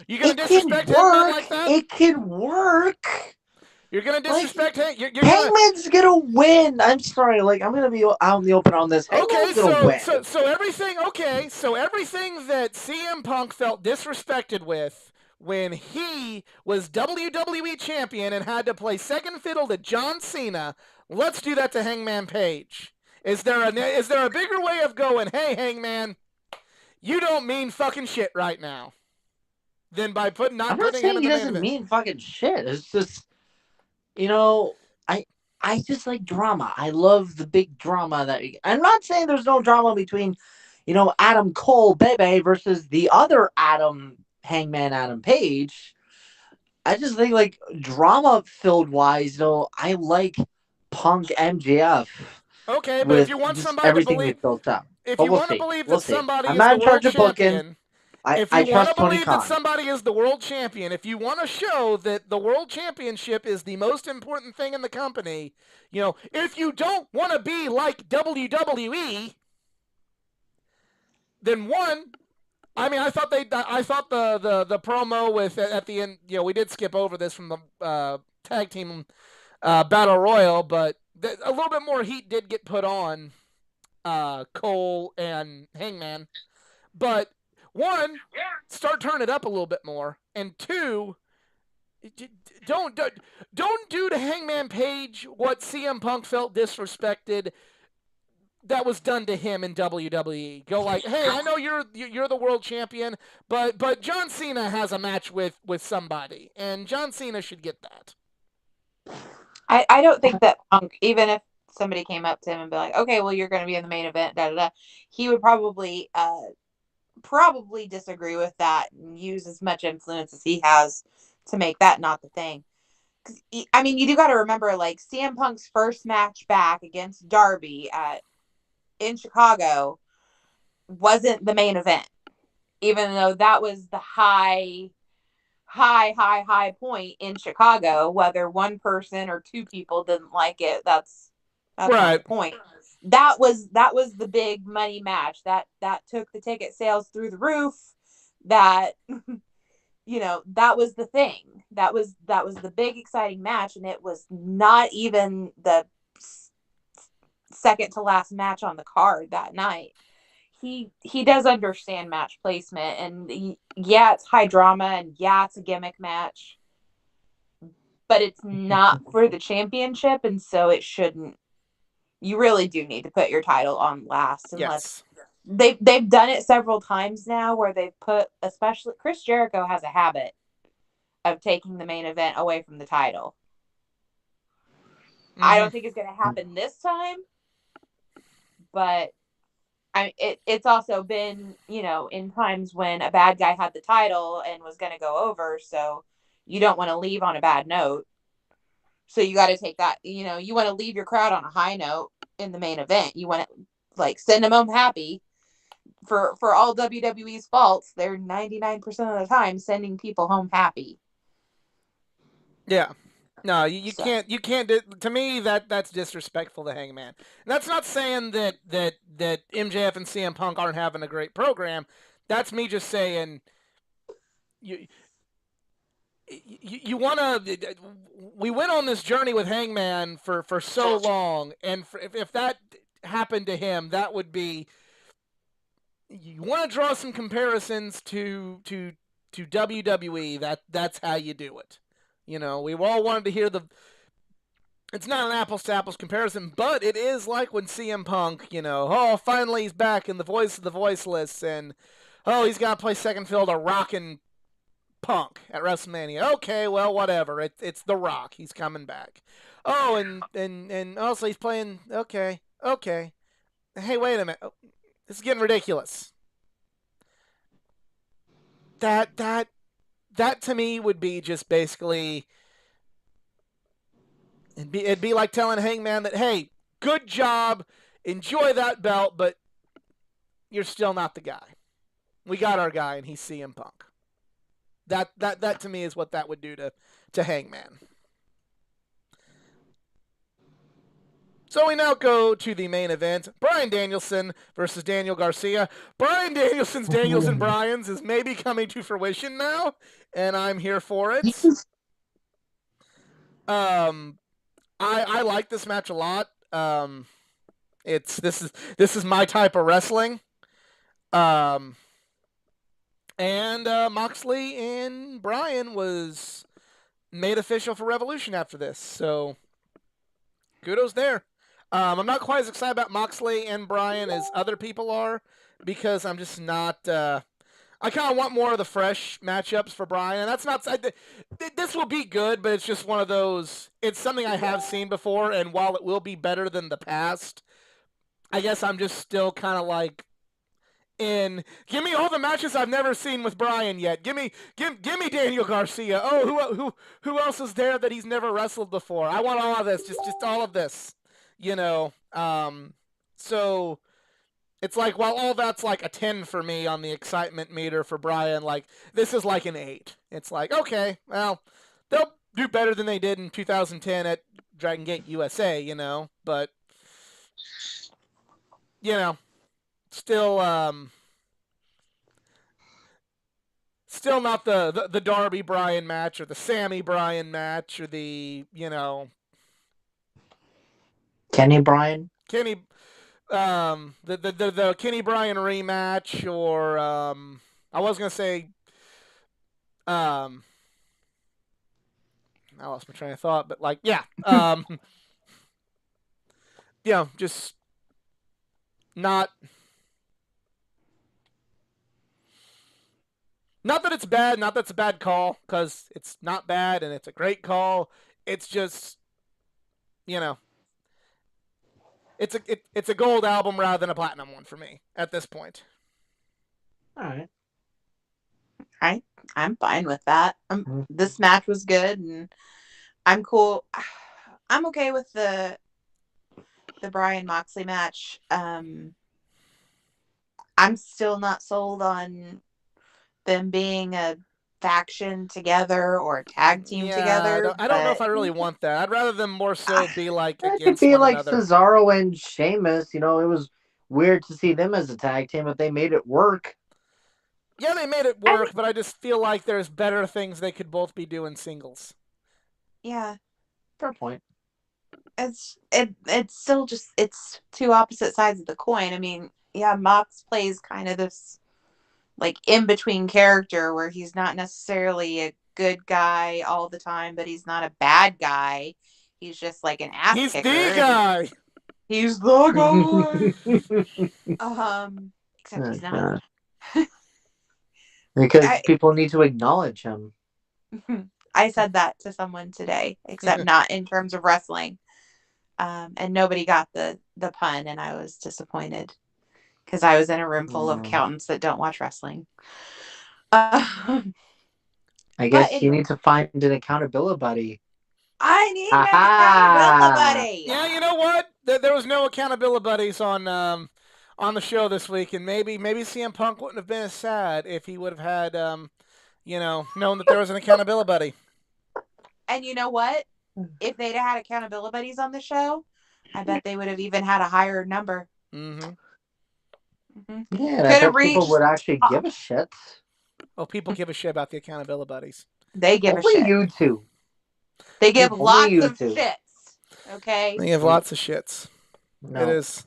You gonna it can disrespect Hangman work. like that? It can work. You're gonna Like disrespect you're gonna. Hangman's gonna win. I'm sorry. Like I'm gonna be out in the open on this. Okay, Hangman's gonna win. so everything. Okay, so everything that CM Punk felt disrespected with when he was WWE champion and had to play second fiddle to John Cena. Let's do that to Hangman Page. Is there a bigger way of going? Hey, Hangman, you don't mean fucking shit right now. Than by I'm not not putting him saying in he the main doesn't event. mean fucking shit. It's just you know, I just like drama. I love the big drama that I'm not saying there's no drama between, Adam Cole Bebe versus the other Adam Hangman Adam Page. I just think like drama filled wise, I like Punk MJF Okay, but if with you want just somebody to everything believe, they've built up. if But you we'll want to see. believe We'll that see. somebody I'm is not the in world charge of booking. champion, I, if I you want to trust Tony believe that Khan. somebody is the world champion, if you want to show that the world championship is the most important thing in the company, if you don't want to be like WWE, then one, I mean, I thought the promo with at the end, we did skip over this from the tag team battle royal, but a little bit more heat did get put on Cole and Hangman. But one, start turning it up a little bit more, and two, don't don't do to Hangman Page what CM Punk felt disrespected that was done to him in WWE. Go like, hey, I know you're the world champion, but John Cena has a match with somebody, and John Cena should get that. I don't think that Punk, even if somebody came up to him and be like, okay, well, you're going to be in the main event, da da da, he would probably disagree with that and use as much influence as he has to make that not the thing. Because I mean, you do got to remember, like CM Punk's first match back against Darby in Chicago wasn't the main event, even though that was the high point in Chicago. Whether one person or two people didn't like it, that's not Right. the point. That was the big money match that took the ticket sales through the roof. That that was the thing. That was the big exciting match, and it was not even the second to last match on the card that night. He does understand match placement, and yeah, it's high drama, and yeah, it's a gimmick match, but it's not for the championship, and so it shouldn't. You really do need to put your title on last, unless Yes. they've done it several times now, where they've put, especially Chris Jericho has a habit of taking the main event away from the title. I don't think it's going to happen this time, but it's also been, in times when a bad guy had the title and was going to go over, so you don't want to leave on a bad note. So you got to take that, you want to leave your crowd on a high note in the main event. You want to send them home happy. For all WWE's faults, they're 99% of the time sending people home happy. Yeah. No, you So can't. You can't. To me, that's disrespectful to Hangman. And that's not saying that MJF and CM Punk aren't having a great program. That's me just saying you you want to. We went on this journey with Hangman for so long, and if that happened to him, that would be. You want to draw some comparisons to WWE. That's how you do it. We all wanted to hear the. It's not an apples to apples comparison, but it is like when CM Punk, oh, finally he's back in the voice of the voiceless, and oh, he's got to play second fiddle to Rockin' Punk at WrestleMania. Okay, well, whatever. It's The Rock. He's coming back. Oh, and also he's playing. Okay. Hey, wait a minute. Oh, this is getting ridiculous. That to me would be just basically it'd be like telling Hangman that, hey, good job, enjoy that belt, but you're still not the guy. We got our guy, and he's CM Punk. That to me is what that would do to Hangman. So we now go to the main event. Bryan Danielson versus Daniel Garcia. Bryan Danielson's Danielson Bryan's is maybe coming to fruition now, and I'm here for it. I like this match a lot. This is my type of wrestling. And Moxley and Bryan was made official for Revolution after this, so kudos there. I'm not quite as excited about Moxley and Bryan as other people are because I'm just not. I kind of want more of the fresh matchups for Bryan, and that's not. This will be good, but it's just one of those. It's something I have seen before, and while it will be better than the past, I guess I'm just still kind of like. Give me all the matches I've never seen with Bryan yet. Give me Daniel Garcia. Oh, who else is there that he's never wrestled before? I want all of this. Just all of this. So it's like while all that's like a 10 for me on the excitement meter for Bryan, like this is like an 8. It's like, okay, well, they'll do better than they did in 2010 at Dragon Gate USA, but still still not the Darby Bryan match or the Sammy Bryan match or the Kenny Bryan. Kenny the Kenny Bryan rematch or I was gonna say I lost my train of thought, but like just not. Not that it's bad, not that it's a bad call, because it's not bad and it's a great call. It's just, it's a gold album rather than a platinum one for me at this point. All right. I'm fine with that. This match was good, and I'm cool. I'm okay with the Bryan Moxley match. I'm still not sold on them being a faction together or a tag team together. I don't know if I really want that. I'd rather them more so be like It could against be one like another. Cesaro and Sheamus. It was weird to see them as a tag team, but they made it work. Yeah, they made it work, but I just feel like there's better things they could both be doing singles. Yeah. Fair point. It's still just it's two opposite sides of the coin. I mean, yeah, Mox plays kind of this like in between character where he's not necessarily a good guy all the time, but he's not a bad guy. He's just like an ass He's kicker. the guy. He's the guy. Except he's not. Because people need to acknowledge him. I said that to someone today, except not in terms of wrestling. And nobody got the pun, and I was disappointed because I was in a room full of accountants that don't watch wrestling. I guess you need to find an accountability buddy. I need an accountability buddy. Yeah, you know what? There was no accountability buddies on the show this week, and maybe CM Punk wouldn't have been as sad if he would have had known that there was an accountability buddy. And you know what? If they'd had accountability buddies on the show, I bet they would have even had a higher number. Mm-hmm. Mm-hmm. Yeah, and I Could have bet people reached. would actually give a shit. Oh, people give a shit about the accountability buddies. They give a Only shit. you two. They give Only lots you of two. shits. Okay. They give lots of shits. No. It is.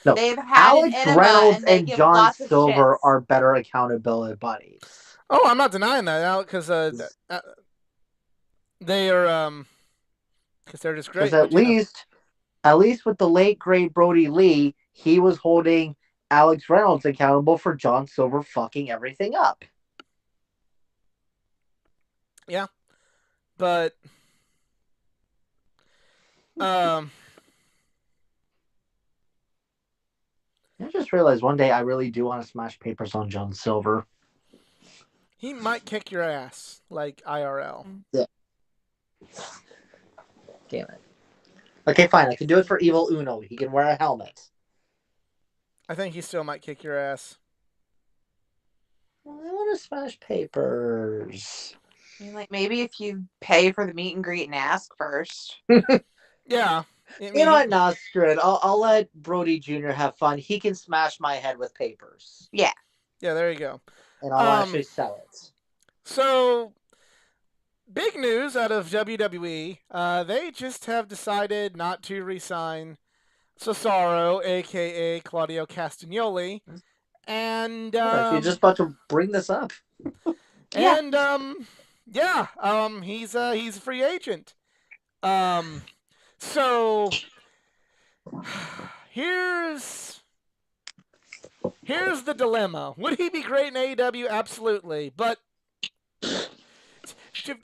No. They've had Alex an enema Reynolds and they and give John lots of Silver shits. are better accountability buddies. Oh, I'm not denying that, because they are because they're just great. Because at least with the late great Brody Lee, he was holding Alex Reynolds accountable for John Silver fucking everything up. Yeah, but I just realized one day I really do want to smash papers on John Silver. he might kick your ass like IRL. Yeah. Damn it. Okay, fine. I can do it for Evil Uno. He can wear a helmet. I think he still might kick your ass. I want to smash papers. I mean, like maybe if you pay for the meet and greet and ask first. Yeah. I mean, You know what? Nah, screw it. I'll let Brody Jr. have fun. He can smash my head with papers. Yeah. Yeah, there you go. And I'll actually sell it. So, big news out of WWE. They just have decided not to re-sign Cesaro, a.k.a. Claudio Castagnoli. And, You're just about to bring this up. And, he's a free agent. So here's the dilemma. Would he be great in AEW? Absolutely. But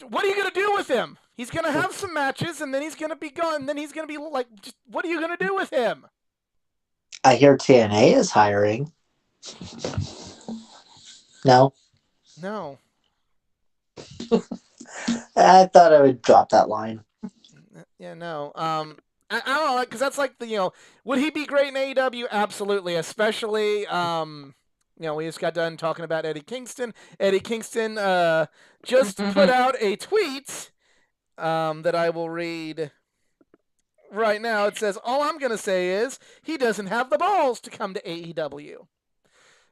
what are you gonna do with him? He's gonna have some matches, and then he's gonna be gone. And then he's gonna be like, what are you gonna do with him? I hear TNA is hiring. No. No. I thought I would drop that line. Yeah, no. I don't know, because that's like would he be great in AEW? Absolutely, especially we just got done talking about Eddie Kingston. Eddie Kingston just put out a tweet that I will read right now. It says, "All I'm gonna say is he doesn't have the balls to come to AEW."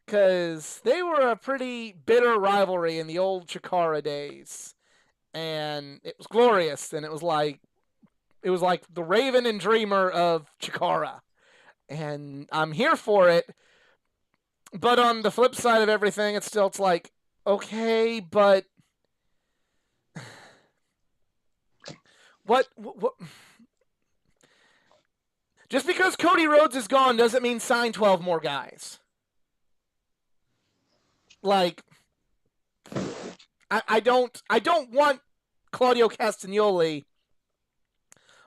Because they were a pretty bitter rivalry in the old Chikara days. And it was glorious. And it was like the Raven and Dreamer of Chikara. And I'm here for it. But on the flip side of everything, it's like, okay, but what? Just because Cody Rhodes is gone doesn't mean sign 12 more guys. Like, I don't want Claudio Castagnoli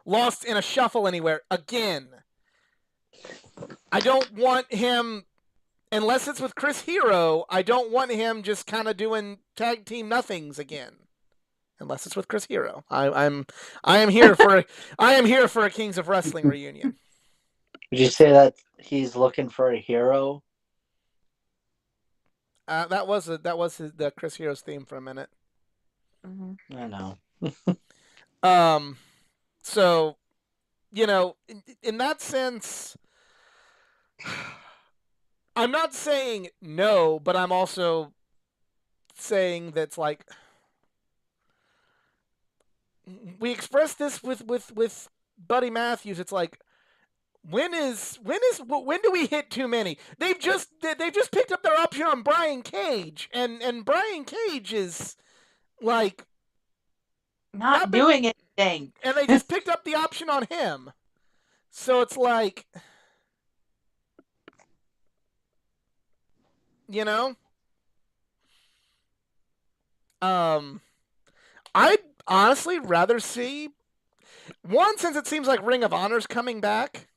lost in a shuffle anywhere again. I don't want him, unless it's with Chris Hero, I don't want him just kind of doing tag team nothings again. Unless it's with Chris Hero. I am here for a Kings of Wrestling reunion. Would you say that he's looking for a hero? That was the Chris Hero's theme for a minute. Mm-hmm. I know. So, in that sense, I'm not saying no, but I'm also saying that's like, we expressed this with Buddy Matthews. It's like, when do we hit too many? They've just picked up their option on Brian Cage, and Brian Cage is like not doing anything, and they just picked up the option on him. So it's like, I'd honestly rather see one, since it seems like Ring of Honor's coming back.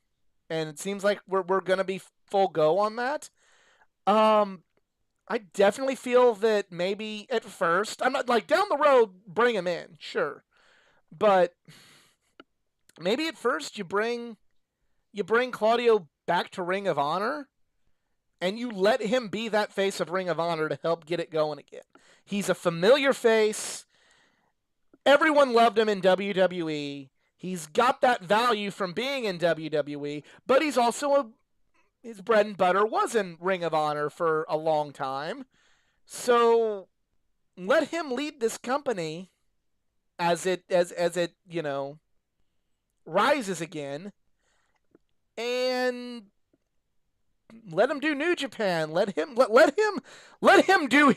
And it seems like we're going to be full go on that. I definitely feel that maybe at first, I'm not like down the road, bring him in, sure. But maybe at first you bring Claudio back to Ring of Honor and you let him be that face of Ring of Honor to help get it going again. He's a familiar face. Everyone loved him in WWE. He's got that value from being in WWE, but he's also his bread and butter was in Ring of Honor for a long time. So let him lead this company as it rises again, and let him do New Japan. Let him do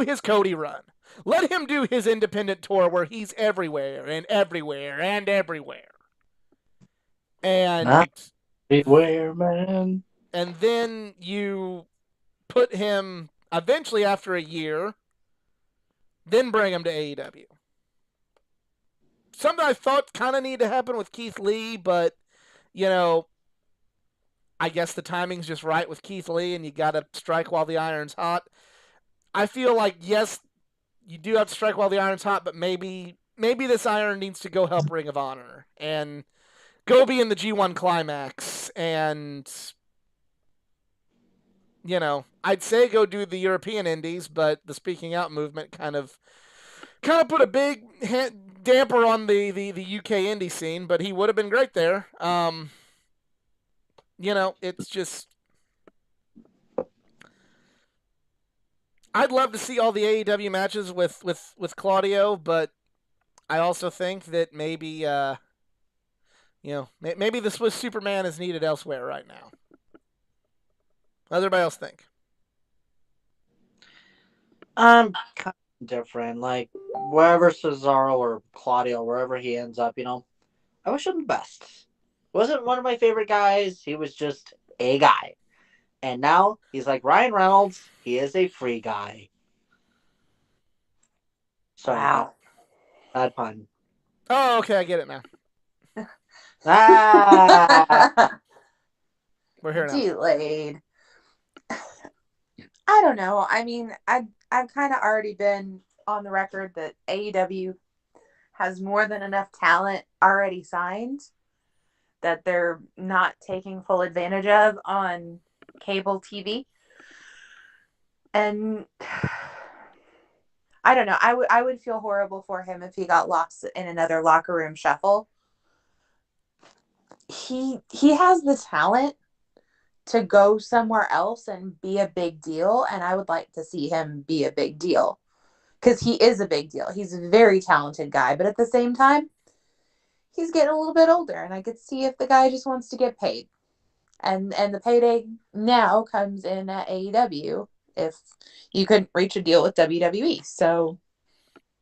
his Cody run. Let him do his independent tour where he's everywhere and everywhere and everywhere. Not And everywhere, man. and then you put him eventually after a year, then bring him to AEW. Something I thought kind of needed to happen with Keith Lee, but you know, I guess the timing's just right with Keith Lee, and you got to strike while the iron's hot. I feel like yes, you do have to strike while the iron's hot, but maybe this iron needs to go help Ring of Honor and go be in the G1 Climax, and I'd say go do the European Indies, but the speaking out movement kind of put a big damper on the UK indie scene. But he would have been great there. It's just I'd love to see all the AEW matches with Claudio, but I also think that maybe maybe the Swiss Superman is needed elsewhere right now. What does everybody else think? I'm kind of different. Like, wherever Cesaro or Claudio, wherever he ends up, I wish him the best. Wasn't one of my favorite guys. He was just a guy. And now he's like Ryan Reynolds. He is a free guy. Sorry, Wow. bad pun. Oh, okay, I get it now. Ah, We're here now. Delayed. I don't know. I mean, I've kind of already been on the record that AEW has more than enough talent already signed that they're not taking full advantage of on cable TV. And I don't know. I would feel horrible for him if he got lost in another locker room shuffle. He has the talent to go somewhere else and be a big deal, and I would like to see him be a big deal because he is a big deal. He's a very talented guy, but at the same time, he's getting a little bit older, and I could see if the guy just wants to get paid. And the payday now comes in at AEW if you couldn't reach a deal with WWE. So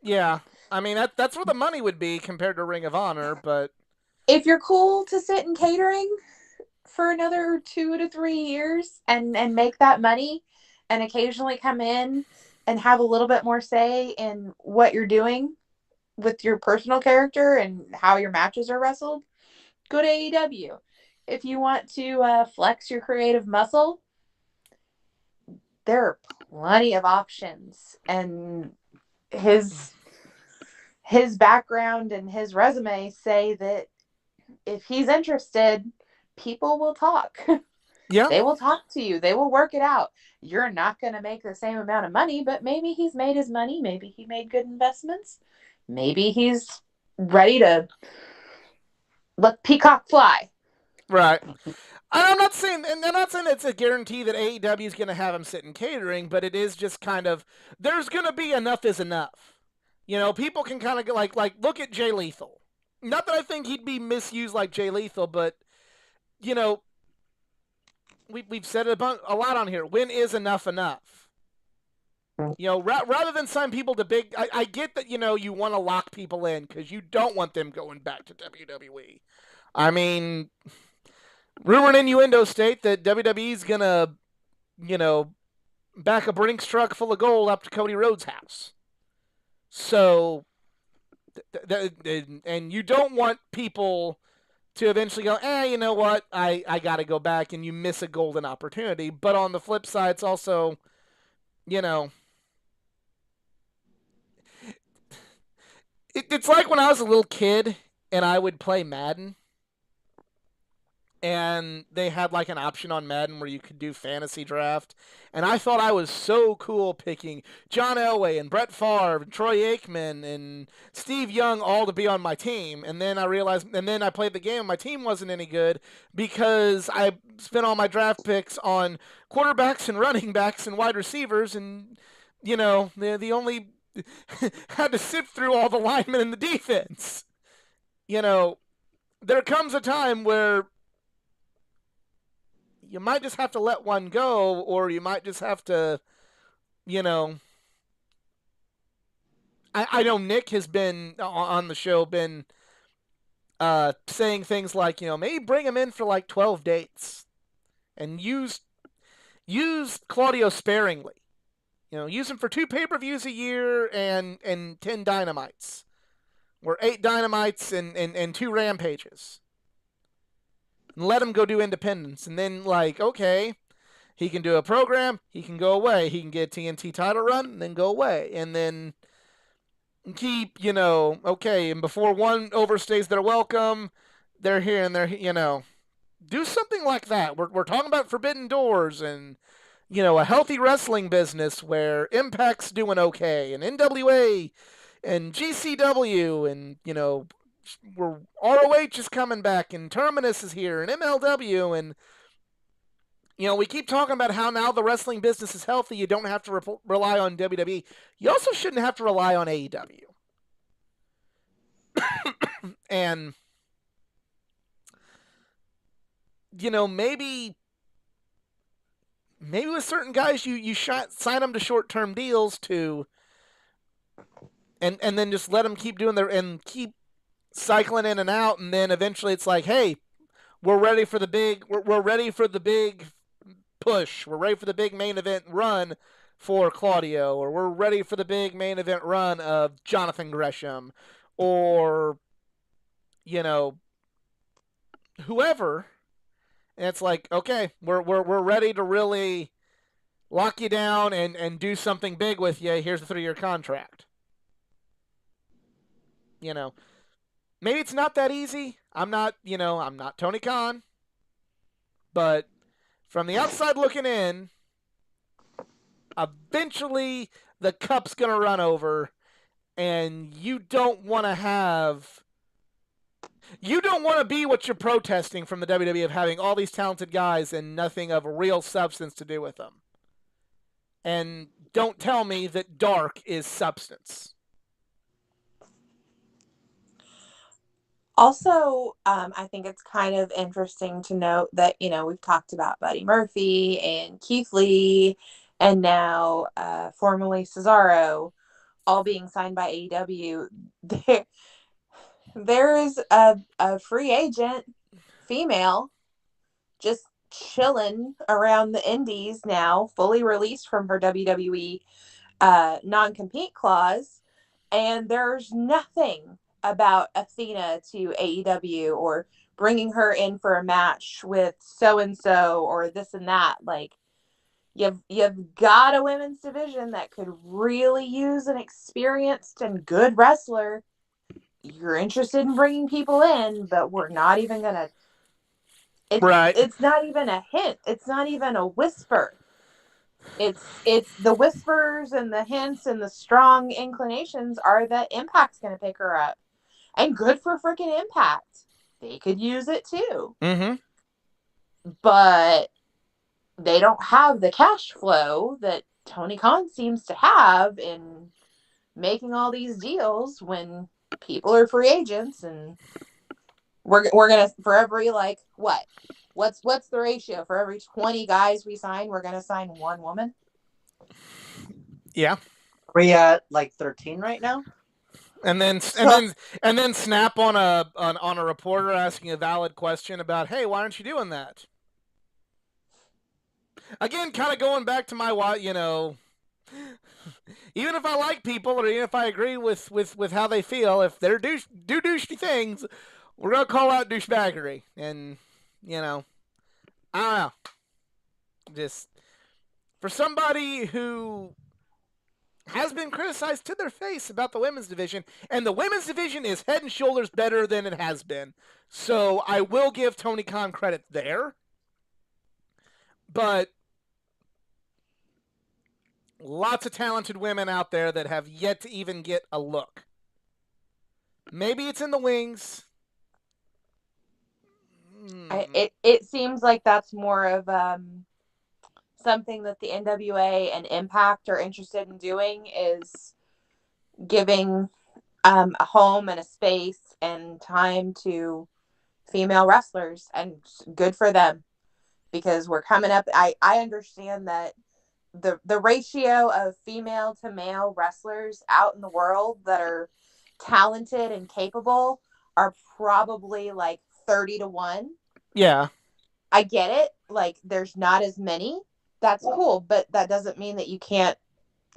yeah, I mean that's where the money would be compared to Ring of Honor, but if you're cool to sit in catering for another 2 to 3 years and make that money and occasionally come in and have a little bit more say in what you're doing with your personal character and how your matches are wrestled, go to AEW. If you want to flex your creative muscle, there are plenty of options. And his background and his resume say that if he's interested, people will talk. yeah, They will talk to you. They will work it out. You're not going to make the same amount of money, but maybe he's made his money. Maybe he made good investments. Maybe he's ready to let Peacock fly. right. I'm not saying it's a guarantee that AEW is going to have him sit in catering, but it is just kind of there's going to be enough is enough. People can kind of like look at Jay Lethal. Not that I think he'd be misused like Jay Lethal, but we've said it a lot on here. When is enough enough? Rather than sign people to big, I get that you want to lock people in because you don't want them going back to WWE. I mean, rumor and innuendo state that WWE's gonna, back a Brinks truck full of gold up to Cody Rhodes' house. So, and you don't want people to eventually go, you know what, I got to go back, and you miss a golden opportunity. But on the flip side, it's also, it's like when I was a little kid and I would play Madden. and they had like an option on Madden where you could do fantasy draft. And I thought I was so cool picking John Elway and Brett Favre and Troy Aikman and Steve Young all to be on my team. And then I realized, and then I played the game and my team wasn't any good because I spent all my draft picks on quarterbacks and running backs and wide receivers. And, the only had to sift through all the linemen in the defense. There comes a time where you might just have to let one go, or you might just have to, I know Nick has been on the show, been saying things like, maybe bring him in for like 12 dates and use Claudio sparingly. Use him for 2 pay-per-views a year and 10 dynamites, or 8 dynamites and 2 rampages. And let him go do independence. And then, okay, he can do a program, he can go away. He can get a TNT title run, and then go away. And then keep, okay, and before one overstays their welcome, they're here and they're, do something like that. We're talking about Forbidden Doors and, a healthy wrestling business where Impact's doing okay, and NWA and GCW and, we're ROH is coming back, and Terminus is here, and MLW, and we keep talking about how now the wrestling business is healthy. You don't have to rely on WWE. You also shouldn't have to rely on AEW. And maybe with certain guys you sign them to short-term deals to, and then just let them keep doing and keep cycling in and out, and then eventually it's like, hey, we're ready for the big push. We're ready for the big main event run for Claudio, or we're ready for the big main event run of Jonathan Gresham, or whoever. And it's like, okay, we're ready to really lock you down and do something big with you. Here's a 3-year contract. Maybe it's not that easy. I'm not Tony Khan. But from the outside looking in, eventually the cup's going to run over, and you don't want to be what you're protesting from the WWE of having all these talented guys and nothing of real substance to do with them. And don't tell me that dark is substance. Also, I think it's kind of interesting to note that, we've talked about Buddy Murphy and Keith Lee and now formerly Cesaro all being signed by AEW. There is a free agent female just chilling around the indies now, fully released from her WWE non-compete clause, and there's nothing about Athena to AEW or bringing her in for a match with so-and-so or this and that. Like, you've got a women's division that could really use an experienced and good wrestler. You're interested in bringing people in, but we're not even going to... It's not even a hint. It's not even a whisper. It's the whispers and the hints and the strong inclinations are that Impact's going to pick her up. And good for freaking Impact. They could use it too. Mm-hmm. But they don't have the cash flow that Tony Khan seems to have in making all these deals when people are free agents, and we're gonna, for every what's the ratio? For every 20 guys we sign, we're gonna sign one woman. Yeah. Are we at 13 right now? And then snap on a reporter asking a valid question about, hey, why aren't you doing that? Again, kind of going back to my even if I like people or even if I agree with how they feel, if they're do douchey things, we're gonna call out douchebaggery. And I don't know, just for somebody who has been criticized to their face about the women's division, and the women's division is head and shoulders better than it has been. So I will give Tony Khan credit there. But lots of talented women out there that have yet to even get a look. Maybe it's in the wings. It seems like that's more of something that the NWA and Impact are interested in doing, is giving a home and a space and time to female wrestlers, and good for them, because we're coming up. I understand that the ratio of female to male wrestlers out in the world that are talented and capable are probably like 30-1. Yeah. I get it. Like, there's not as many. That's cool, but that doesn't mean that you can't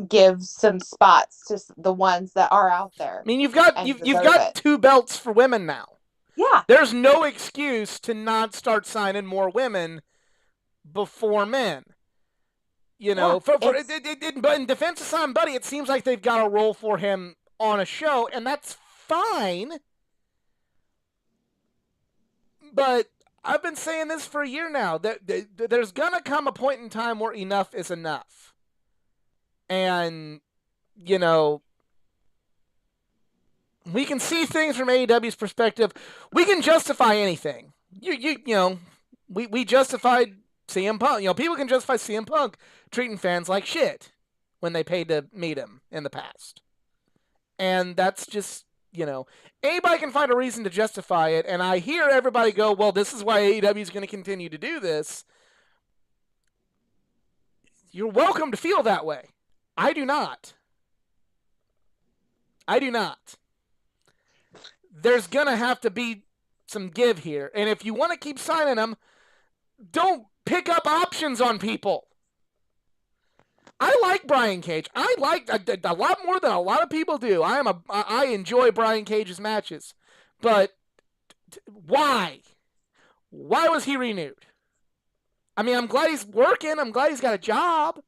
give some spots to the ones that are out there. I mean, you've got 2 belts for women now. Yeah. There's no excuse to not start signing more women before men. You know, but in defense of Simon Buddy, it seems like they've got a role for him on a show, and that's fine. But I've been saying this for a year now. There's going to come a point in time where enough is enough. And, you know, we can see things from AEW's perspective. We can justify anything. You know, we justified CM Punk. You know, people can justify CM Punk treating fans like shit when they paid to meet him in the past. And that's just, you know, anybody can find a reason to justify it. And I hear everybody go, well, this is why AEW is going to continue to do this. You're welcome to feel that way. I do not. There's going to have to be some give here. And if you want to keep signing them, don't pick up options on people. I like Brian Cage. I like a lot more than a lot of people do. I enjoy Brian Cage's matches. But why? Why was he renewed? I mean, I'm glad he's working. I'm glad he's got a job.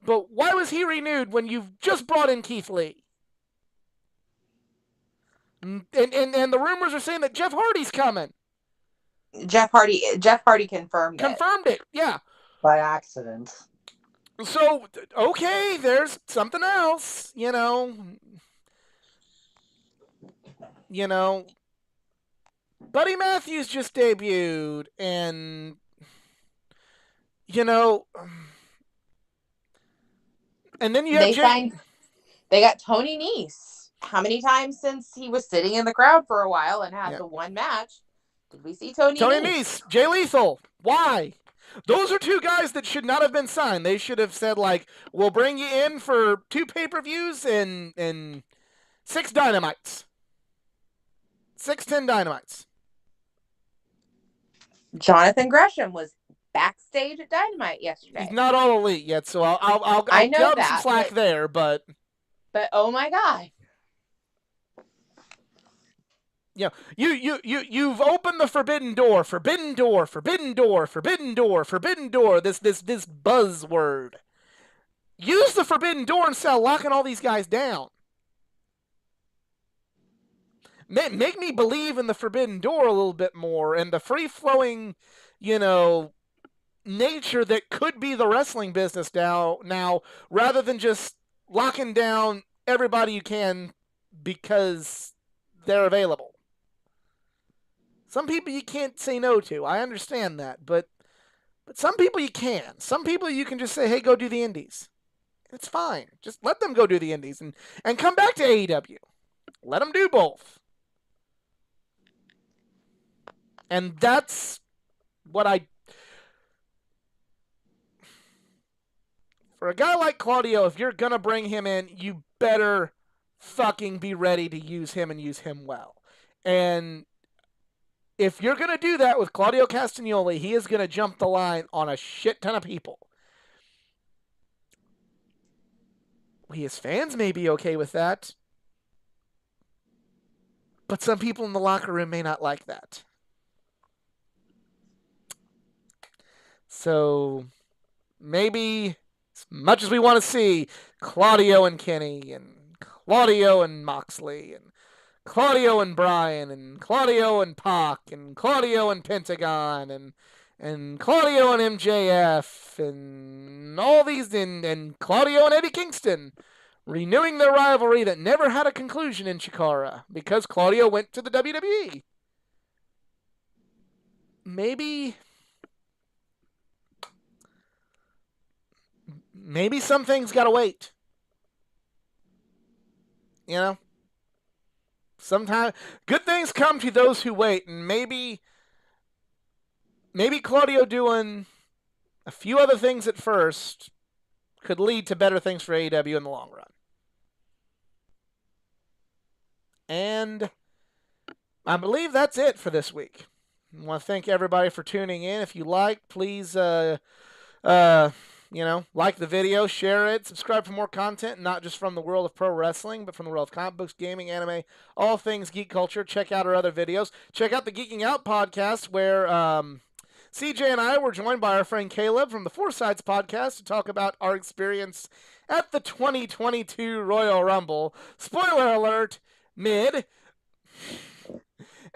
But why was he renewed when you've just brought in Keith Lee? And the rumors are saying that Jeff Hardy's coming. Jeff Hardy confirmed it. Yeah. By accident. So, okay, there's something else, you know. Buddy Matthews just debuted, and, you know, and then you have they got Tony Nese. How many times since he was sitting in the crowd for a while and had the one match did we see Tony Nese? Jay Lethal. Why? Those are 2 guys that should not have been signed. They should have said, like, we'll bring you in for 2 pay-per-views and 6 Dynamites. 6-10 Dynamites. Jonathan Gresham was backstage at Dynamite yesterday. He's not all elite yet, so I'll give him some slack there, but oh my God. You know, you've opened the forbidden door, this buzzword. Use the forbidden door instead of locking all these guys down. Make me believe in the forbidden door a little bit more and the free-flowing, you know, nature that could be the wrestling business now rather than just locking down everybody you can because they're available. Some people you can't say no to. I understand that, but some people you can. Some people you can just say, hey, go do the indies. It's fine. Just let them go do the indies and come back to AEW. Let them do both. And that's what for a guy like Claudio, if you're going to bring him in, you better fucking be ready to use him and use him well. And if you're going to do that with Claudio Castagnoli, he is going to jump the line on a shit ton of people. We as fans may be okay with that, but some people in the locker room may not like that. So maybe As much as we want to see Claudio and Kenny, and Claudio and Moxley, and Claudio and Bryan, and Claudio and Pac, and Claudio and Pentagon, and Claudio and MJF, and all these, and Claudio and Eddie Kingston, renewing their rivalry that never had a conclusion in Chikara because Claudio went to the WWE. Maybe some things gotta wait. You know? Sometimes good things come to those who wait, and maybe Claudio doing a few other things at first could lead to better things for AEW in the long run. And I believe that's it for this week. I want to thank everybody for tuning in. If you like, please like the video, share it, subscribe for more content, not just from the world of pro wrestling, but from the world of comic books, gaming, anime, all things geek culture. Check out our other videos. Check out the Geeking Out podcast, where CJ and I were joined by our friend Caleb from the Four Sides podcast to talk about our experience at the 2022 Royal Rumble. Spoiler alert, mid.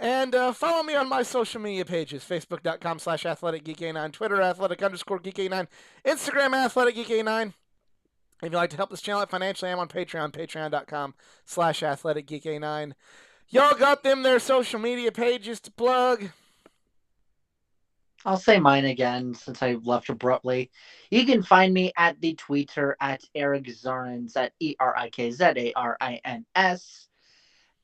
And follow me on my social media pages, facebook.com/athleticgeek89, Twitter, athletic_geek89, Instagram, athleticgeek89. If you'd like to help this channel out financially, I'm on Patreon, patreon.com/athleticgeek89. Y'all got them their social media pages to plug? I'll say mine again since I left abruptly. You can find me at the Twitter at Eric Zarins, at ErikZarins.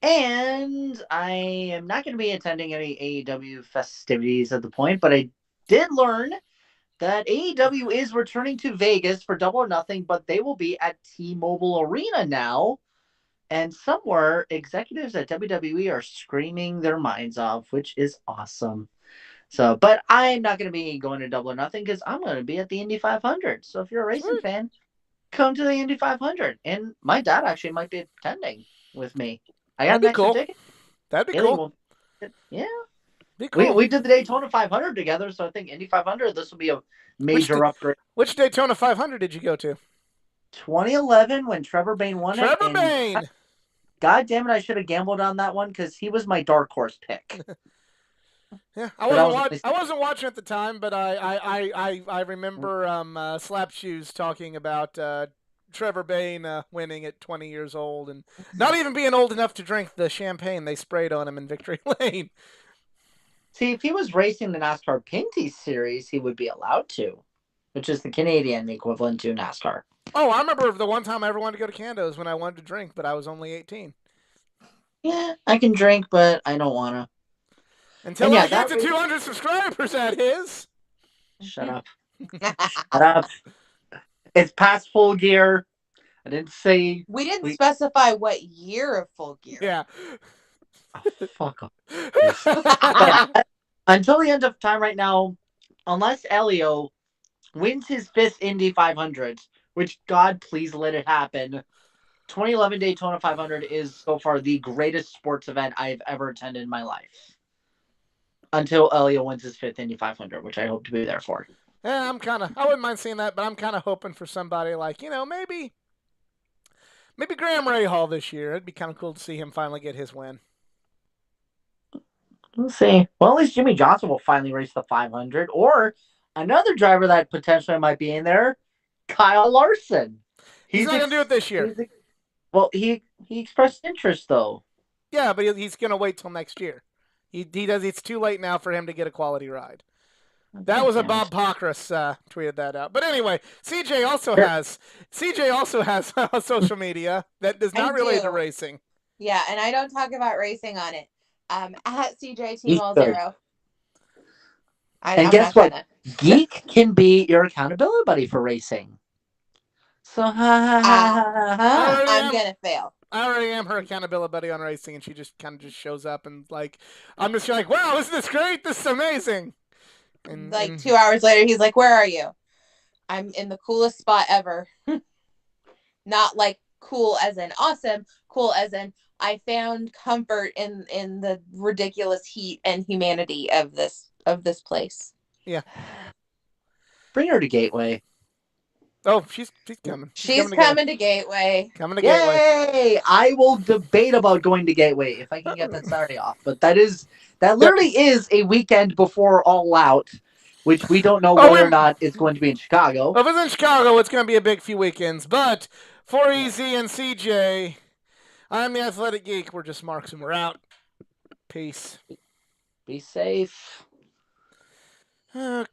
And I am not going to be attending any AEW festivities at the point, but I did learn that AEW is returning to Vegas for Double or Nothing, but they will be at T-Mobile Arena now. And somewhere, executives at WWE are screaming their minds off, which is awesome. So, but I'm not going to be going to Double or Nothing because I'm going to be at the Indy 500. So if you're a racing fan, come to the Indy 500. And my dad actually might be attending with me. I got an extra ticket. That'd be cool. Yeah. Be cool. We did the Daytona 500 together, so I think Indy 500, this will be a major upgrade. Which Daytona 500 did you go to? 2011 when Trevor Bayne won it. Trevor Bayne! God damn it, I should have gambled on that one because he was my dark horse pick. Yeah, I wasn't watching at the time, but I remember Slapshoes talking about Trevor Bayne winning at 20 years old and not even being old enough to drink the champagne they sprayed on him in Victory Lane. See, if he was racing the NASCAR Pinty Series, he would be allowed to, which is the Canadian equivalent to NASCAR. Oh, I remember the one time I ever wanted to go to Cando's when I wanted to drink, but I was only 18. Yeah, I can drink, but I don't want to. Until I get to 200 subscribers, that is. Shut up. Shut up. It's past Full Gear. I didn't say... We didn't specify what year of Full Gear. Yeah. Oh, fuck off. Until the end of time right now, unless Elio wins his 5th Indy 500, which God please let it happen, 2011 Daytona 500 is so far the greatest sports event I've ever attended in my life. Until Elio wins his 5th Indy 500, which I hope to be there for. Yeah, I wouldn't mind seeing that, but I'm kind of hoping for somebody like, maybe Graham Rahal this year. It'd be kind of cool to see him finally get his win. We'll see. Well, at least Jimmy Johnson will finally race the 500. Or another driver that potentially might be in there, Kyle Larson. He's not going to do it this year. Well, he expressed interest, though. Yeah, but he's going to wait till next year. He does. It's too late now for him to get a quality ride. That was a Bob Pockrass tweeted that out. But anyway, CJ also has social media that does not relate to racing. Yeah, and I don't talk about racing on it. At CJTMall0. And guess what? Geek can be your accountability buddy for racing. So I'm gonna fail. I already am her accountability buddy on racing, and she just kind of just shows up and I'm just like, wow, isn't this great? This is amazing. And 2 hours later, he's like, where are you? I'm in the coolest spot ever. Not like cool as in awesome, cool as in I found comfort in the ridiculous heat and humanity of this place. Yeah. Bring her to Gateway. Oh, she's coming. She's to coming to Gateway. Coming to Gateway. Yay! I will debate about going to Gateway if I can get that Saturday off. But that literally is a weekend before All Out, which we don't know whether or not it's going to be in Chicago. Well, if it's in Chicago, it's going to be a big few weekends. But for EZ and CJ, I'm the Athletic Geek. We're just Marks and we're out. Peace. Be safe. Okay.